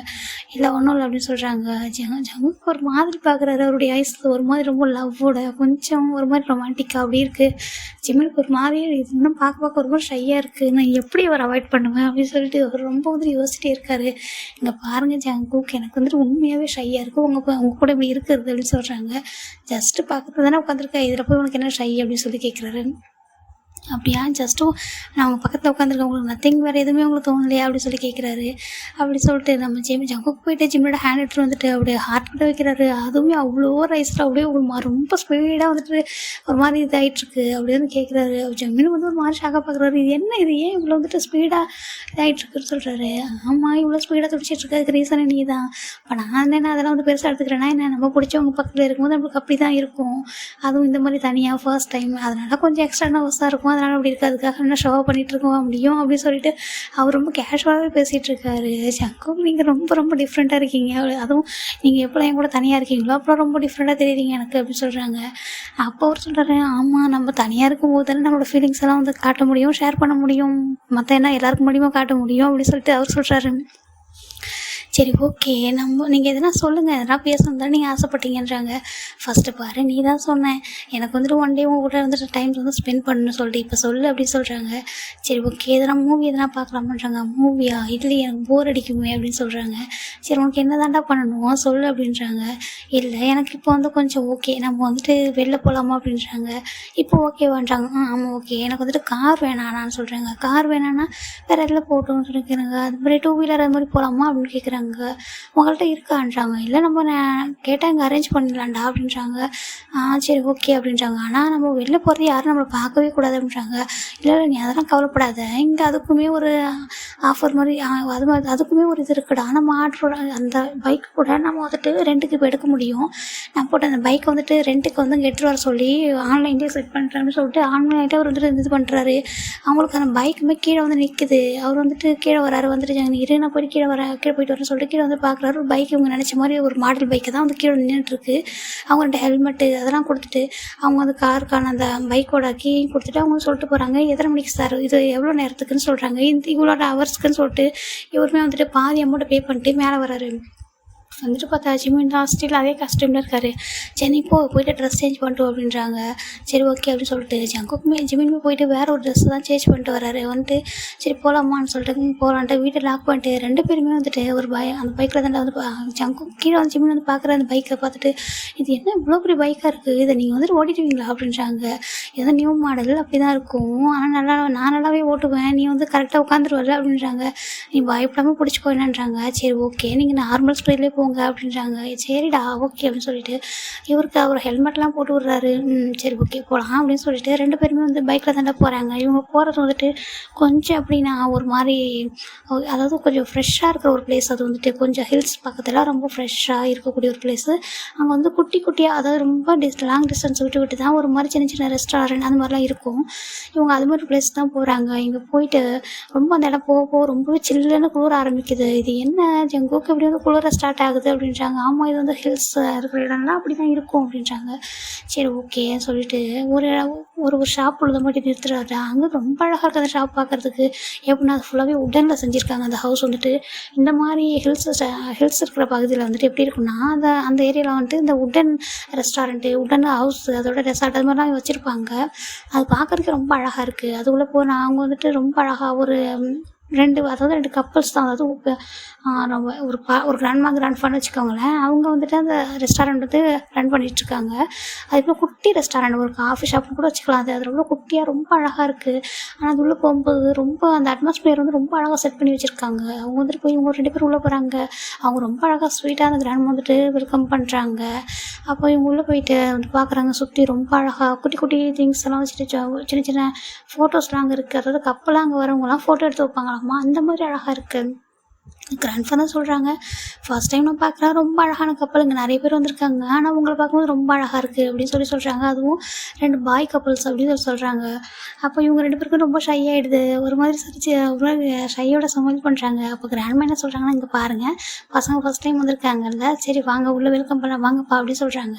இல்லை ஒன்றும் இல்லை அப்படின்னு சொல்கிறாங்க. ஜங்குக்கு ஒரு மாதிரி பார்க்குறாரு. அவருடைய ஐஸில் ஒரு மாதிரி ரொம்ப லவ்வோட கொஞ்சம் ஒரு மாதிரி ரொமான்டிக்காக அப்படி இருக்குது. ஜிம்மினுக்கு ஒரு மாதிரி இன்னும் பார்க்க ஒரு மாதிரி ஷையாக இருக்குது. நான் எப்படி அவர் அவாய்ட் பண்ணுவேன் அப்படின்னு சொல்லிட்டு அவர் ரொம்ப வந்துட்டு யோசிச்சிட்டே இருக்காரு. இங்கே பாருங்கள் ஜங்குக்கு எனக்கு வந்துட்டு உண்மையாகவே ஷையாக இருக்குது, உங்கள் கூட இப்படி இருக்கிறது அப்படின்னு சொல்கிறாங்க. ஜஸ்ட்டு பக்கத்தில் தானே உட்காந்துருக்கேன், இதில் போய் உனக்கு என்ன ஷை அப்படின்னு சொல்லி கேட்குறாரு. அப்படியா ஜஸ்ட்டும் நான் அவங்க பக்கத்தில் உட்காந்துருக்கேன், உங்களுக்கு நத்திங் வேறு எதுவுமே உங்களுக்கு தோணலையா அப்படின்னு சொல்லி கேட்குறாரு. அப்படி சொல்லிட்டு நம்ம ஜங்குக்கு போயிட்டு ஜிம்மோட ஹேண்ட் எடுத்துகிட்டு வந்துட்டு அப்படியே ஹார்ட் கிட்ட வைக்கிறாரு. அதுவுமே அவ்வளோ ரைஸில் அப்படியே ரொம்ப ஸ்பீடாக வந்துட்டு ஒரு மாதிரி இதாகிட்டுருக்கு. அப்படி வந்து கேட்குறாரு. ஜம்மின்னு வந்து ஒரு மாதிரி ஷாக்காக பார்க்குறாரு. இது என்ன, இது ஏன் இவ்வளோ வந்துட்டு ஸ்பீடாக இதாகிட்டுருக்குன்னு சொல்கிறாரு. ஆமாம் இவ்வளோ ஸ்பீடாக துடிச்சிட்ருக்காதுக்கு ரீசனே நீ தான். இப்போ நான் என்ன அதெல்லாம் வந்து பெருசாக எடுத்துக்கிறேன்னா என்ன, நம்ம பிடிச்சவங்க பக்கத்தில் இருக்கும்போது நம்மளுக்கு அப்படி தான் இருக்கும். அதுவும் இந்த மாதிரி தனியாக ஃபர்ஸ்ட் டைம், அதனால் கொஞ்சம் எக்ஸ்ட்ரா நர்வஸாக இருக்கும், அதனால் அப்படி இருக்குது, அதுக்காக என்ன ஷோ பண்ணிகிட்டு இருக்கோம் முடியும் அப்படின்னு சொல்லிட்டு அவர் ரொம்ப கேஷுவலாகவே பேசிகிட்டு இருக்காரு. ஜங்கு நீங்கள் ரொம்ப டிஃப்ரெண்ட்டாக இருக்கீங்க, அதுவும் நீங்கள் எப்போ என் கூட தனியாக இருக்கீங்களோ அப்புறம் ரொம்ப டிஃப்ரெண்ட்டாக தெரியுறீங்க எனக்கு அப்படின்னு சொல்கிறாங்க. அப்போ அவர் சொல்கிறாரு, ஆமாம் நம்ம தனியாக இருக்கும்போது தானே நம்மளோட ஃபீலிங்ஸ் எல்லாம் வந்து காட்ட முடியும், ஷேர் பண்ண முடியும், மற்ற என்ன எல்லாருக்கும் முடியுமோ காட்ட முடியும் அப்படின்னு சொல்லிட்டு அவர் சொல்கிறாரு. சரி ஓகே. நீங்கள் எதனா சொல்லுங்கள், எதனா பேசணும் தான் நீங்கள் ஆசைப்பட்டீங்கன்றாங்க. ஃபஸ்ட்டு பாரு நீ தான் சொன்னேன் எனக்கு வந்துட்டு ஒன் டே உங்கள் கூட வந்துட்டு டைம் வந்து ஸ்பெண்ட் பண்ணணும்னு சொல்லிட்டு இப்போ சொல்லு அப்படின்னு சொல்கிறாங்க. சரி ஓகே, எதனா மூவி எதனா பார்க்கலாமான்றாங்க. மூவியா? இல்லையே எனக்கு போர் அடிக்குமே அப்படின்னு சொல்கிறாங்க. சரி உனக்கு என்ன தாண்டா பண்ணணும் சொல்லு அப்படின்றாங்க. இல்லை எனக்கு இப்போ வந்து கொஞ்சம் ஓகே, நம்ம வந்துட்டு வெளில போகலாமா அப்படின்றாங்க. இப்போ ஓகேவான்றாங்க. ஆமாம் ஓகே, எனக்கு வந்துட்டு கார் வேணான்னு சொல்கிறாங்க. கார் வேணான்னா வேறு எதில் போட்டோம்னு சொல்லிக்கிறாங்க. அது மாதிரி டூ வீலர் அது மாதிரி போகலாமா அப்படின்னு கேட்குறாங்க. உங்கள்கிட்ட இருக்கான்றாங்க. இல்லை நம்ம கேட்டால் இங்கே அரேஞ்ச் பண்ணிடலாம்டா அப்படின்றாங்க. சரி ஓகே அப்படின்றாங்க. ஆனால் நம்ம வெளில போகிறது யாரும் நம்மளை பார்க்கவே கூடாது அப்படின்றாங்க. இல்லை நீ அதெல்லாம் கவலைப்படாத, இங்கே அதுக்குமே ஒரு ஆஃபர் மாதிரி அது மாதிரி அதுக்குமே ஒரு இது இருக்குடா. நம்ம ஆர்டரோட அந்த பைக் கூட நம்ம வந்துட்டு ரெண்ட்டுக்கு இப்போ எடுக்க முடியும். நான் போட்டு அந்த பைக்கை வந்துட்டு ரெண்ட்டுக்கு வந்து இங்கே எடுத்துகிட்டு வர சொல்லி ஆன்லைன்லேயே செட் பண்ணுறேன்னு சொல்லிட்டு ஆன்லைன்லேயே அவர் வந்துட்டு இது பண்ணுறாரு. அவங்களுக்கு அந்த பைக்குமே கீழே வந்து நிற்குது. அவர் வந்துட்டு கீழே வராரு. வந்துட்டு இரு நான் போய் கீழே போயிட்டு வரேன்னு சொல்லிட்டு கீழே வந்து பார்க்குறாரு. ஒரு பைக் இவங்க நினச்ச மாதிரி ஒரு மாடல் பைக்கை தான் வந்து கீழே நின்றுட்டுருக்கு. அவங்க 2 ஹெல்மெட்டு அதெல்லாம் கொடுத்துட்டு அவங்க அந்த காருக்கான அந்த பைக்கோட கீயும் கொடுத்துட்டு அவங்க சொல்லிட்டு போகிறாங்க. எத்தனை மணிக்கு சார், இது எவ்வளோ நேரத்துக்குன்னு சொல்கிறாங்க. இவ்வளோ ஹவர்ஸ்க்குன்னு சொல்லிட்டு இவருமே வந்துட்டு பாதி அமௌண்ட்டை பே பண்ணிட்டு மேலே வராரு. வந்துட்டு பார்த்தா ஜிமின் தான் ஸ்டில் அதே காஸ்டியூமில் இருக்கார். சரி போயிட்டு ட்ரெஸ் சேஞ்ச் பண்ணிட்டு அப்படின்றாங்க. சரி ஓகே அப்படின்னு சொல்லிட்டு ஜிமினுமே போயிட்டு வேறு ஒரு ட்ரெஸ்ஸு தான் சேஞ்ச் பண்ணிட்டு வராரு. வந்துட்டு சரி போகலாமான்னு சொல்லிட்டு போகலான்ட்டு வீட்டை லாக் பண்ணிட்டு 2 பேருமே வந்துட்டு ஒரு அந்த பைக்கில் தான் வந்து ஜங்கும் கீழே வந்து ஜிமின் வந்து பார்க்குற அந்த பைக்கை பார்த்துட்டு இது என்ன இவ்வளோ பெரிய பைக்காக இருக்குது, இதை நீங்கள் வந்துட்டு ஓட்டிடுவீங்களா அப்படின்றாங்க. ஏதோ நியூ மாடல் அப்படி தான் இருக்கும், ஆனால் நான் நல்லாவே ஓட்டுவேன், நீ வந்து கரெக்டாக உட்காந்துருவல அப்படின்றாங்க. நீ பயப்படாமல் பிடிச்சிக்கோ என்னன்றாங்க. சரி ஓகே நீங்கள் நார்மல் ஸ்பீட்லேயே போங்க அப்படின்றாங்க. சரிடா ஓகே அப்படின்னு சொல்லிட்டு இவருக்கு அவர் ஹெல்மெட்லாம் போட்டு விட்றாரு. சரி ஓகே போகலாம் அப்படின்னு சொல்லிட்டு 2 பேருமே வந்து பைக்கில் தாண்டா போகிறாங்க. இவங்க போகிறது வந்துட்டு கொஞ்சம் அப்படின்னா ஒரு மாதிரி, அதாவது கொஞ்சம் ஃப்ரெஷ்ஷாக இருக்கிற ஒரு பிளேஸ். அது வந்துட்டு கொஞ்சம் ஹில்ஸ் பக்கத்தில் ரொம்ப ஃப்ரெஷ்ஷாக இருக்கக்கூடிய ஒரு பிளேஸு. அங்கே வந்து குட்டி குட்டியாக, அதாவது ரொம்ப லாங் டிஸ்டன்ஸ் விட்டு தான் ஒரு மாதிரி சின்ன சின்ன ரெஸ்டாரண்ட் அந்த மாதிரிலாம் இருக்கும். இவங்க அது மாதிரி பிளேஸ் தான் போகிறாங்க. இங்கே போயிட்டு ரொம்ப அந்த இடம் போக ரொம்பவே சில்லுன்னு குளிர ஆரம்பிக்குது. இது என்ன ஜங்குக்கு இப்படி வந்து குளிர ஸ்டார்ட் ஆகுது அப்படின்றாங்க. ஆமாம் இது வந்து ஹில்ஸ் இருக்கிற இடம்லாம் அப்படி தான் இருக்கும் அப்படின்றாங்க. சரி ஓகே சொல்லிட்டு ஒரு ஷாப் உள்ள மட்டும் நிறுத்துறாரு. அங்கே ரொம்ப அழகாக இருக்குது அந்த ஷாப் பார்க்குறதுக்கு. எப்படின்னா அது ஃபுல்லாகவே உடனில் செஞ்சுருக்காங்க. அந்த ஹவுஸ் வந்துட்டு இந்த மாதிரி ஹில்ஸ் இருக்கிற பகுதியில் வந்துட்டு எப்படி இருக்குன்னா அந்த ஏரியாவில் வந்துட்டு இந்த உடன் ரெஸ்டாரண்ட்டு, உடன் ஹவுஸ், அதோட ரெசார்ட் அது மாதிரிலாம் வச்சுருப்பாங்க. அது பார்க்குறதுக்கு ரொம்ப அழகாக இருக்குது. அது உள்ளே போனால் அவங்க வந்துட்டு ரொம்ப அழகாக ஒரு 2 கப்புள்ஸ் தான். அதாவது நம்ம ஒரு கிராண்ட்ஃபான்னு வச்சுக்கோங்களேன். அவங்க வந்துட்டு அந்த ரெஸ்டாரண்ட் வந்து ரன் பண்ணிகிட்ருக்காங்க. அதுக்கப்புறம் குட்டி ரெஸ்டாரண்ட், ஒரு காஃபி ஷாப்னு கூட வச்சுக்கலாம். அது ரொம்ப குட்டியாக ரொம்ப அழகாக இருக்குது. ஆனால் அது உள்ளே போகும்போது ரொம்ப அந்த அட்மாஸ்பியர் வந்து ரொம்ப அழகாக செட் பண்ணி வச்சுருக்காங்க. அவங்க வந்துட்டு போய் இவங்க 2 பேரும் உள்ளே போகிறாங்க. அவங்க ரொம்ப அழகாக ஸ்வீட்டாக அந்த கிராண்ட் வந்துட்டு வெல்கம் பண்ணுறாங்க. அப்போ இவங்க உள்ளே போயிட்டு வந்து பார்க்குறாங்க. சுற்றி ரொம்ப அழகாக குட்டி குட்டி திங்ஸ் எல்லாம் வச்சுட்டு சின்ன சின்ன ஃபோட்டோஸ்லாம் அங்கே இருக்குது. அதாவது கப்பெல்லாம் அங்கே வரவங்களாம் ஃபோட்டோ எடுத்து வைப்பாங்களாமா, அந்த மாதிரி அழகாக இருக்குது. கிராண்ட்ஃபா சொல்கிறாங்க. ஃபர்ஸ்ட் டைம் நான் பார்க்குறேன், ரொம்ப அழகான கப்பல், இங்கே நிறைய பேர் வந்திருக்காங்க, ஆனால் உங்களை பார்க்கும்போது ரொம்ப அழகாக இருக்குது அப்படின்னு சொல்கிறாங்க. அதுவும் 2 பாய் கப்பல்ஸ் அப்படின்னு சொல்கிறாங்க. அப்போ இவங்க 2 பேருக்கும் ரொம்ப ஷை ஆகிடுது. ஒரு மாதிரி சிரிச்சு ஒரு ஷையோட சமையல் பண்ணுறாங்க. அப்போ கிராண்ட்மா என்ன சொல்கிறாங்கன்னா, இங்கே பாருங்கள் பசங்க ஃபஸ்ட் டைம் வந்திருக்காங்கல்ல, சரி வாங்க உள்ளே வெல்கம் பண்ணலாம் வாங்கப்பா அப்படின்னு சொல்கிறாங்க.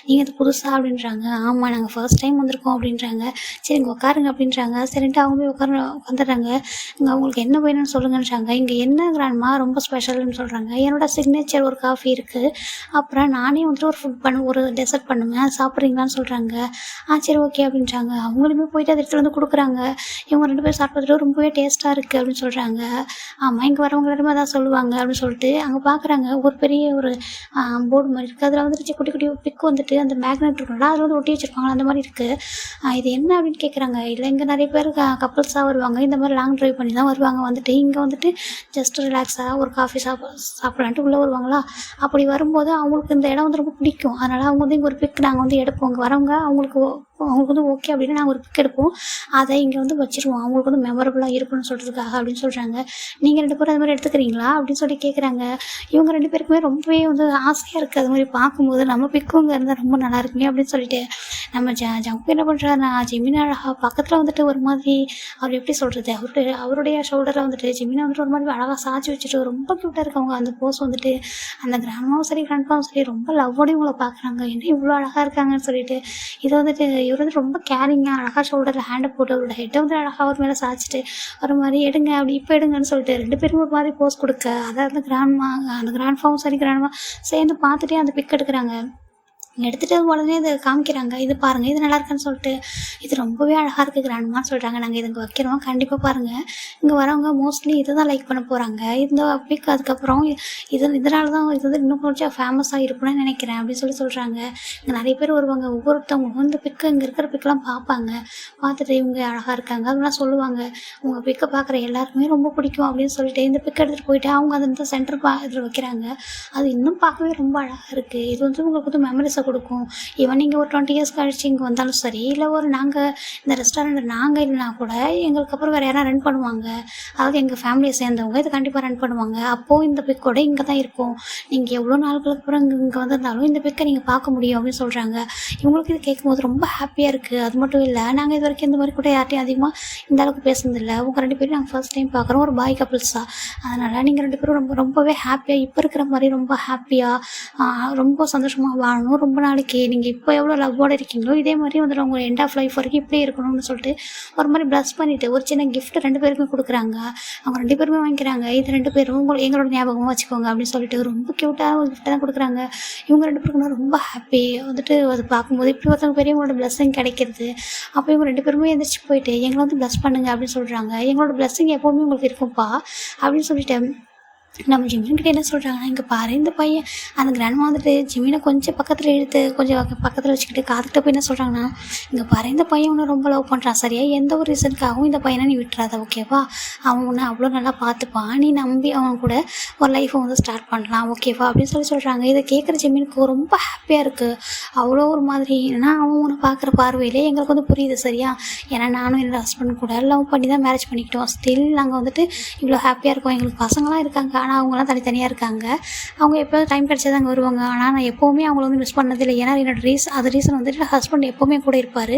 நீங்கள் இது புதுசாக அப்படின்றாங்க. ஆமாம் நாங்கள் ஃபர்ஸ்ட் டைம் வந்திருக்கோம் அப்படின்றாங்க. சரி இங்கே உட்காருங்க அப்படின்றாங்க. சரின்ட்டு அவங்க போய் உட்காந்துடுறாங்க. இங்கே அவங்களுக்கு என்ன வேணும்னு சொல்லுங்கன்றாங்க. இங்கே என்ன கிராண்ட்மா ரொம்ப ஸ்பெஷல்னு சொல்கிறாங்க. என்னோட சிக்னேச்சர் ஒரு காஃபி இருக்குது, அப்புறம் நானே வந்துட்டு ஒரு ஒரு டெசர்ட் பண்ணுவேன், சாப்பிட்றீங்களான்னு சொல்கிறாங்க. சரி ஓகே அப்படின்றாங்க. அவங்களுமே போயிட்டு அதை எடுத்துகிட்டு வந்து கொடுக்குறாங்க. இவங்க 2 பேரும் சாப்பிட்றது ரொம்பவே டேஸ்ட்டாக இருக்குது அப்படின்னு சொல்கிறாங்க. ஆமாம் இங்கே வரவங்க எல்லாருமே அதான் சொல்லுவாங்க அப்படின்னு சொல்லிட்டு அங்கே பார்க்குறாங்க. ஒரு பெரிய ஒரு போர்டு மாதிரி இருக்குது. அதில் வந்துட்டு குட்டி குட்டி பிக் வந்துட்டு அந்த மேக்னெட் இருக்கும்ல அதில் வந்து ஒட்டி வச்சுருப்பாங்க, அந்த மாதிரி இருக்குது. இது என்ன அப்படின்னு கேட்குறாங்க. இல்லை இங்கே நிறைய பேர் கப்பல்ஸாக வருவாங்க, இந்த மாதிரி லாங் ட்ரைவ் பண்ணி தான் வருவாங்க. வந்துட்டு இங்கே வந்துட்டு ஜஸ்ட் ரிலாக்ஸாக ஒரு காஃபி சாப்பிட்லான்ட்டு உள்ளே வருவாங்களா. அப்படி வரும்போது அவங்களுக்கு இந்த இடம் வந்து ரொம்ப பிடிக்கும். அதனால் அவங்க வந்து இங்கே ஒரு பிக் நாங்கள் வந்து எடுப்போம். இங்கே வரவங்க அவங்களுக்கு வந்து ஓகே அப்படின்னு நாங்கள் ஒரு பிக் எடுப்போம், அதை இங்கே வந்து வச்சுருவோம், அவங்களுக்கு வந்து மெமரபுளாக இருக்குன்னு சொல்கிறதுக்காக அப்படின்னு சொல்கிறாங்க. நீங்கள் 2 பேரும் அது மாதிரி எடுத்துக்கிறீங்களா அப்படின்னு சொல்லி கேட்குறாங்க. இவங்க 2 பேருக்குமே ரொம்பவே வந்து ஆசையாக இருக்குது. அது மாதிரி பார்க்கும்போது நம்ம பிக்கும் இங்கே இருந்தால் ரொம்ப நல்லா இருக்குமே அப்படின்னு சொல்லிட்டு நம்ம ஜங்கு என்ன பண்ணுறாருன்னா, ஜெமினா அழகாக பக்கத்தில் வந்துட்டு ஒரு மாதிரி அவர் எப்படி சொல்கிறது, அவருடைய ஷோல்டரை வந்துட்டு ஜெமினா வந்துட்டு ஒரு மாதிரி அழகாக சாய்ச்சி வச்சுட்டு ரொம்ப க்யூட்டாக இருக்கவங்க. அந்த போஸ் வந்துட்டு அந்த கிராண்ட்மாவும் சரி கிராண்ட்பாவும் சரி ரொம்ப லவ்வோடையும் இவங்களை பார்க்குறாங்க. என்ன இவ்வளோ அழகாக இருக்காங்கன்னு சொல்லிட்டு இதை வந்துட்டு இவர் வந்து ரொம்ப கேரிங்காக அழகாக ஷோல்டரில் ஹேண்டை போட்டு அவரோட ஹெட்டை வந்து அழகாக அவர் மேலே சாய்ச்சிட்டு ஒரு மாதிரி எடுங்க அப்படி இப்போ எடுங்கன்னு சொல்லிட்டு 2 பேரும் ஒரு மாதிரி போஸ் கொடுக்க, அதை அந்த கிராண்ட்ஃபாவும் சரி கிராண்ட்மா சேர்ந்து பார்த்துட்டே அந்த பிக் எடுக்கிறாங்க. எடுத்துகிட்டு உடனே இதை காமிக்கிறாங்க. இது பாருங்கள், இது நல்லா இருக்குன்னு சொல்லிட்டு, இது ரொம்பவே அழகாக இருக்குது கிராண்ட்மான்னு சொல்கிறாங்க. நாங்கள் இது இங்கே வைக்கிறோம், கண்டிப்பாக பாருங்கள். இங்கே வரவங்க மோஸ்ட்லி இதை தான் லைக் பண்ண போகிறாங்க. இந்த பிக் அதுக்கப்புறம் இதனால தான் இது வந்து இன்னும் கொஞ்சம் ஃபேமஸாக இருக்குன்னு நினைக்கிறேன் அப்படின்னு சொல்கிறாங்க. இங்கே நிறைய பேர் வருவாங்க. ஒவ்வொருத்தவங்களும் இந்த பிக்கு இங்கே இருக்கிற பிக்கெலாம் பார்ப்பாங்க. பார்த்துட்டு இவங்க அழகாக இருக்காங்க அதெல்லாம் சொல்லுவாங்க. உங்கள் பிக்கை பார்க்குற எல்லாருக்குமே ரொம்ப பிடிக்கும் அப்படின்னு சொல்லிட்டு இந்த பிக் எடுத்துகிட்டு போயிட்டு அவங்க அதை வந்து சென்டர் இதில் வைக்கிறாங்க. அது இன்னும் பார்க்கவே ரொம்ப அழகாக இருக்குது. இது வந்து உங்களுக்கு வந்து மெமரிஸை கொடுக்கும். ஈவன் நீங்கள் ஒரு 20 இயர்ஸ் கழிச்சு இங்கே வந்தாலும் சரி, இல்லை நாங்கள் இந்த ரெஸ்டாரண்ட் நாங்கள் இல்லைனா கூட எங்களுக்கு அப்புறம் வேறு யாரும் ரன் பண்ணுவாங்க. அதாவது எங்கள் ஃபேமிலியை சேர்ந்தவங்க இது கண்டிப்பாக ரன் பண்ணுவாங்க. அப்போது இந்த பிக்கோட இங்கே தான் இருக்கும். நீங்கள் எவ்வளோ நாட்களுக்கு அப்புறம் இங்கே வந்திருந்தாலும் இந்த பிக்கை நீங்கள் பார்க்க முடியும் அப்படின்னு சொல்கிறாங்க. இவங்களுக்கு இது கேட்கும்போது ரொம்ப ஹாப்பியாக இருக்குது. அது மட்டும் இல்லை, நாங்கள் இது வரைக்கும் இந்த மாதிரி கூட யார்ட்டையும் அதிகமாக இந்த அளவுக்கு பேசுனதில்லை. உங்கள் 2 பேரும் நாங்கள் ஃபர்ஸ்ட் டைம் பார்க்குறோம், ஒரு பாய் கப்பிள்ஸாக. அதனால் நீங்கள் 2 பேரும் ரொம்பவே ஹாப்பியாக இப்போ இருக்கிற மாதிரி ரொம்ப ஹாப்பியாக ரொம்ப சந்தோஷமாக வாழணும். ரொம்ப நாளைக்கு நீங்கள் இப்போ எவ்வளோ லவ்வோடு இருக்கீங்களோ இதே மாதிரி வந்துட்டு உங்கள் எண்ட் ஆஃப் லைஃப் வரைக்கும் இப்படியே இருக்கணும்னு சொல்லிட்டு ஒரு மாதிரி ப்ளஸ் பண்ணிவிட்டு ஒரு சின்ன கிஃப்ட் 2 பேருக்குமே கொடுக்குறாங்க. அவங்க 2 பேருமே வாங்கிக்கிறாங்க. இது 2 பேரும் எங்களோட ஞாபகமாக வச்சுக்கோங்க அப்படின்னு சொல்லிட்டு ரொம்ப க்யூட்டான ஒரு கிஃப்ட்டை தான் கொடுக்குறாங்க. இவங்க 2 பேருக்குமே ரொம்ப ஹாப்பி. வந்துட்டு அது பார்க்கும்போது இப்படி ஒருத்தவங்க பெரியவங்களோட பிளஸ்ஸிங் கிடைக்கிறது. அப்போ இவங்க 2 பேருமே எந்திரிச்சு போயிட்டு எங்களை வந்து ப்ளஸ் பண்ணுங்க அப்படின்னு சொல்கிறாங்க. எங்களோட பிளஸ்ஸிங் எப்போவுமே உங்களுக்கு இருக்கும்ப்பா அப்படின்னு சொல்லிட்டு நம்ம ஜிமின்கிட்ட என்ன சொல்கிறாங்கன்னா, இங்கே பாரு இந்த பையன் அந்த கிராண்ட்மா வந்துட்டு ஜிமினை கொஞ்சம் பக்கத்தில் இழுத்து கொஞ்சம் பக்கத்தில் வச்சுக்கிட்டு காதுகிட்ட போய் என்ன சொல்கிறாங்கன்னா, இங்கே பாரு இந்த பையன் உன்னை ரொம்ப லவ் பண்ணுறான் சரியா, எந்த ஒரு ரீசனுக்காகவும் இந்த பையனை நீ விட்டுறாத ஓகேவா, அவன் உன்னை அவ்வளோ நல்லா பார்த்துப்பான், நீ நம்பி அவன் கூட ஒரு லைஃப்பை வந்து ஸ்டார்ட் பண்ணலாம் ஓகேவா அப்படின்னு சொல்கிறாங்க. இதை கேட்குற ஜிமினுக்கு ரொம்ப ஹாப்பியாக இருக்குது. அவ்வளோ ஒரு மாதிரி ஏன்னா அவன் உன்னை பார்க்குற பார்வையிலே எங்களுக்கு வந்து புரியுது சரியா. ஏன்னா நானும் என்னோடய ஹஸ்பண்ட் கூட லவ் பண்ணி தான் மேரேஜ் பண்ணிக்கிட்டோம். ஸ்டில் நாங்கள் வந்துட்டு இவ்வளோ ஹாப்பியாக இருக்கோம். எங்களுக்கு பசங்களாம் இருக்காங்க, ஆனால் அவங்களாம் தனித்தனியாக இருக்காங்க. அவங்க எப்போது டைம் கிடச்சா தான் அங்கே வருவாங்க. ஆனால் நான் எப்போவுமே அவங்கள வந்து மிஸ் பண்ணதில்லை. ஏன்னா என்னோடய ரீசன் வந்துட்டு ஹஸ்பண்ட் எப்போவுமே கூட இருப்பார்.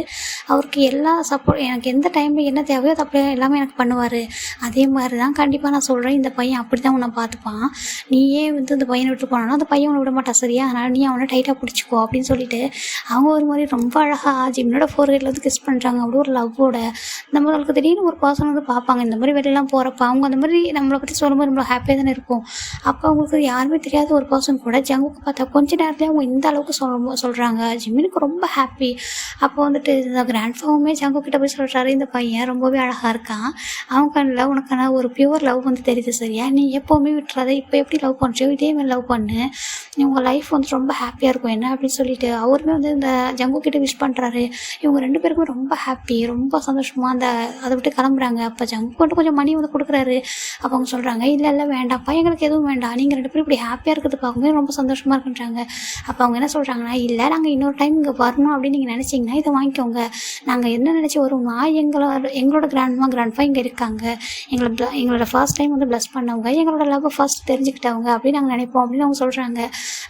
அவருக்கு எல்லா சப்போர்ட் எனக்கு எந்த டைமில் என்ன தேவையோ அது அப்படியே எல்லாமே எனக்கு பண்ணுவார். அதே மாதிரி தான் கண்டிப்பாக நான் சொல்கிறேன், இந்த பையன் அப்படி தான் உன்னை பார்த்துப்பான். நீயே வந்து இந்த பையனை விட்டு போனாலும் அந்த பையன் உன்னை விட மாட்டான் சரியா, அதனால் நீ அவனை டைட்டாக பிடிச்சிக்கோ அப்படின்னு சொல்லிட்டு அவங்க ஒரு மாதிரி ரொம்ப அழகாக ஜிம்னோட ஃபோர்ஹெட்டில் வந்து கிஸ் பண்ணுறாங்க. அப்படி ஒரு லவ்வோட நம்மளுக்கு திடீர்னு ஒரு பர்சன் வந்து பார்ப்பாங்க இந்த மாதிரி வெளியெல்லாம் போகிறப்ப அவங்க அந்த மாதிரி நம்மளை பற்றி சொல்லும்போது நம்மளை ஹாப்பியாக தானே இருக்கும். அப்போ அவங்களுக்கு யாருமே தெரியாத ஒரு பர்சன் கூட ஜங்குக்கு பார்த்தா கொஞ்ச நேரத்துலேயே அவங்க இந்த அளவுக்கு சொல்கிறாங்க. ஜிம்மினுக்கு ரொம்ப ஹாப்பி. அப்போ வந்துட்டு இந்த கிராண்ட்ஃபாவுமே ஜங்கு கிட்ட போய் சொல்கிறாரு, இந்த பையன் ரொம்பவே அழகாக இருக்கான், அவன் கண்ணில் உனக்கான ஒரு பியூர் லவ் வந்து தெரியுது சரியா, நீ எப்போவுமே விட்டுறாத, இப்போ எப்படி லவ் பண்ணுறியோ இதே மாதிரி லவ் பண்ணு, உங்கள் லைஃப் வந்து ரொம்ப ஹாப்பியாக இருக்கும் என்ன அப்படின்னு சொல்லிட்டு அவருமே வந்து இந்த ஜங்கு கிட்ட விஷ் பண்ணுறாரு. இவங்க 2 பேருக்குமே ரொம்ப ஹாப்பி, ரொம்ப சந்தோஷமாக அதை விட்டு கிளம்புறாங்க. அப்போ ஜங்கு மட்டும் கொஞ்சம் மணி வந்து கொடுக்குறாரு. அப்போ அவங்க சொல்கிறாங்க, இல்லை வேண்டாம் பையங்களுக்கு எதுவும் வேண்டாம், நீங்கள் 2 பேரும் இப்படி ஹாப்பியாக இருக்கிறது பார்க்கும்போது ரொம்ப சந்தோஷமாக இருக்குன்றாங்க. அப்போ அவங்க என்ன சொல்கிறாங்கன்னா, இல்லை நாங்கள் இன்னொரு டைம் இங்கே வரணும் அப்படின்னு நீங்கள் நினச்சிங்கன்னா இதை வாங்கிக்கோங்க, நாங்கள் என்ன நினச்சி வருவோம்னா எங்களோட கிராண்ட்ஃபா இங்கே இருக்காங்க, எங்களோட ஃபர்ஸ்ட் டைம் வந்து ப்ளஸ் பண்ணவங்க, எங்களோட லவ் ஃபர்ஸ்ட் தெரிஞ்சுக்கிட்டவங்க அப்படின்னு நாங்கள் நினைப்போம் அப்படின்னு அவங்க சொல்கிறாங்க.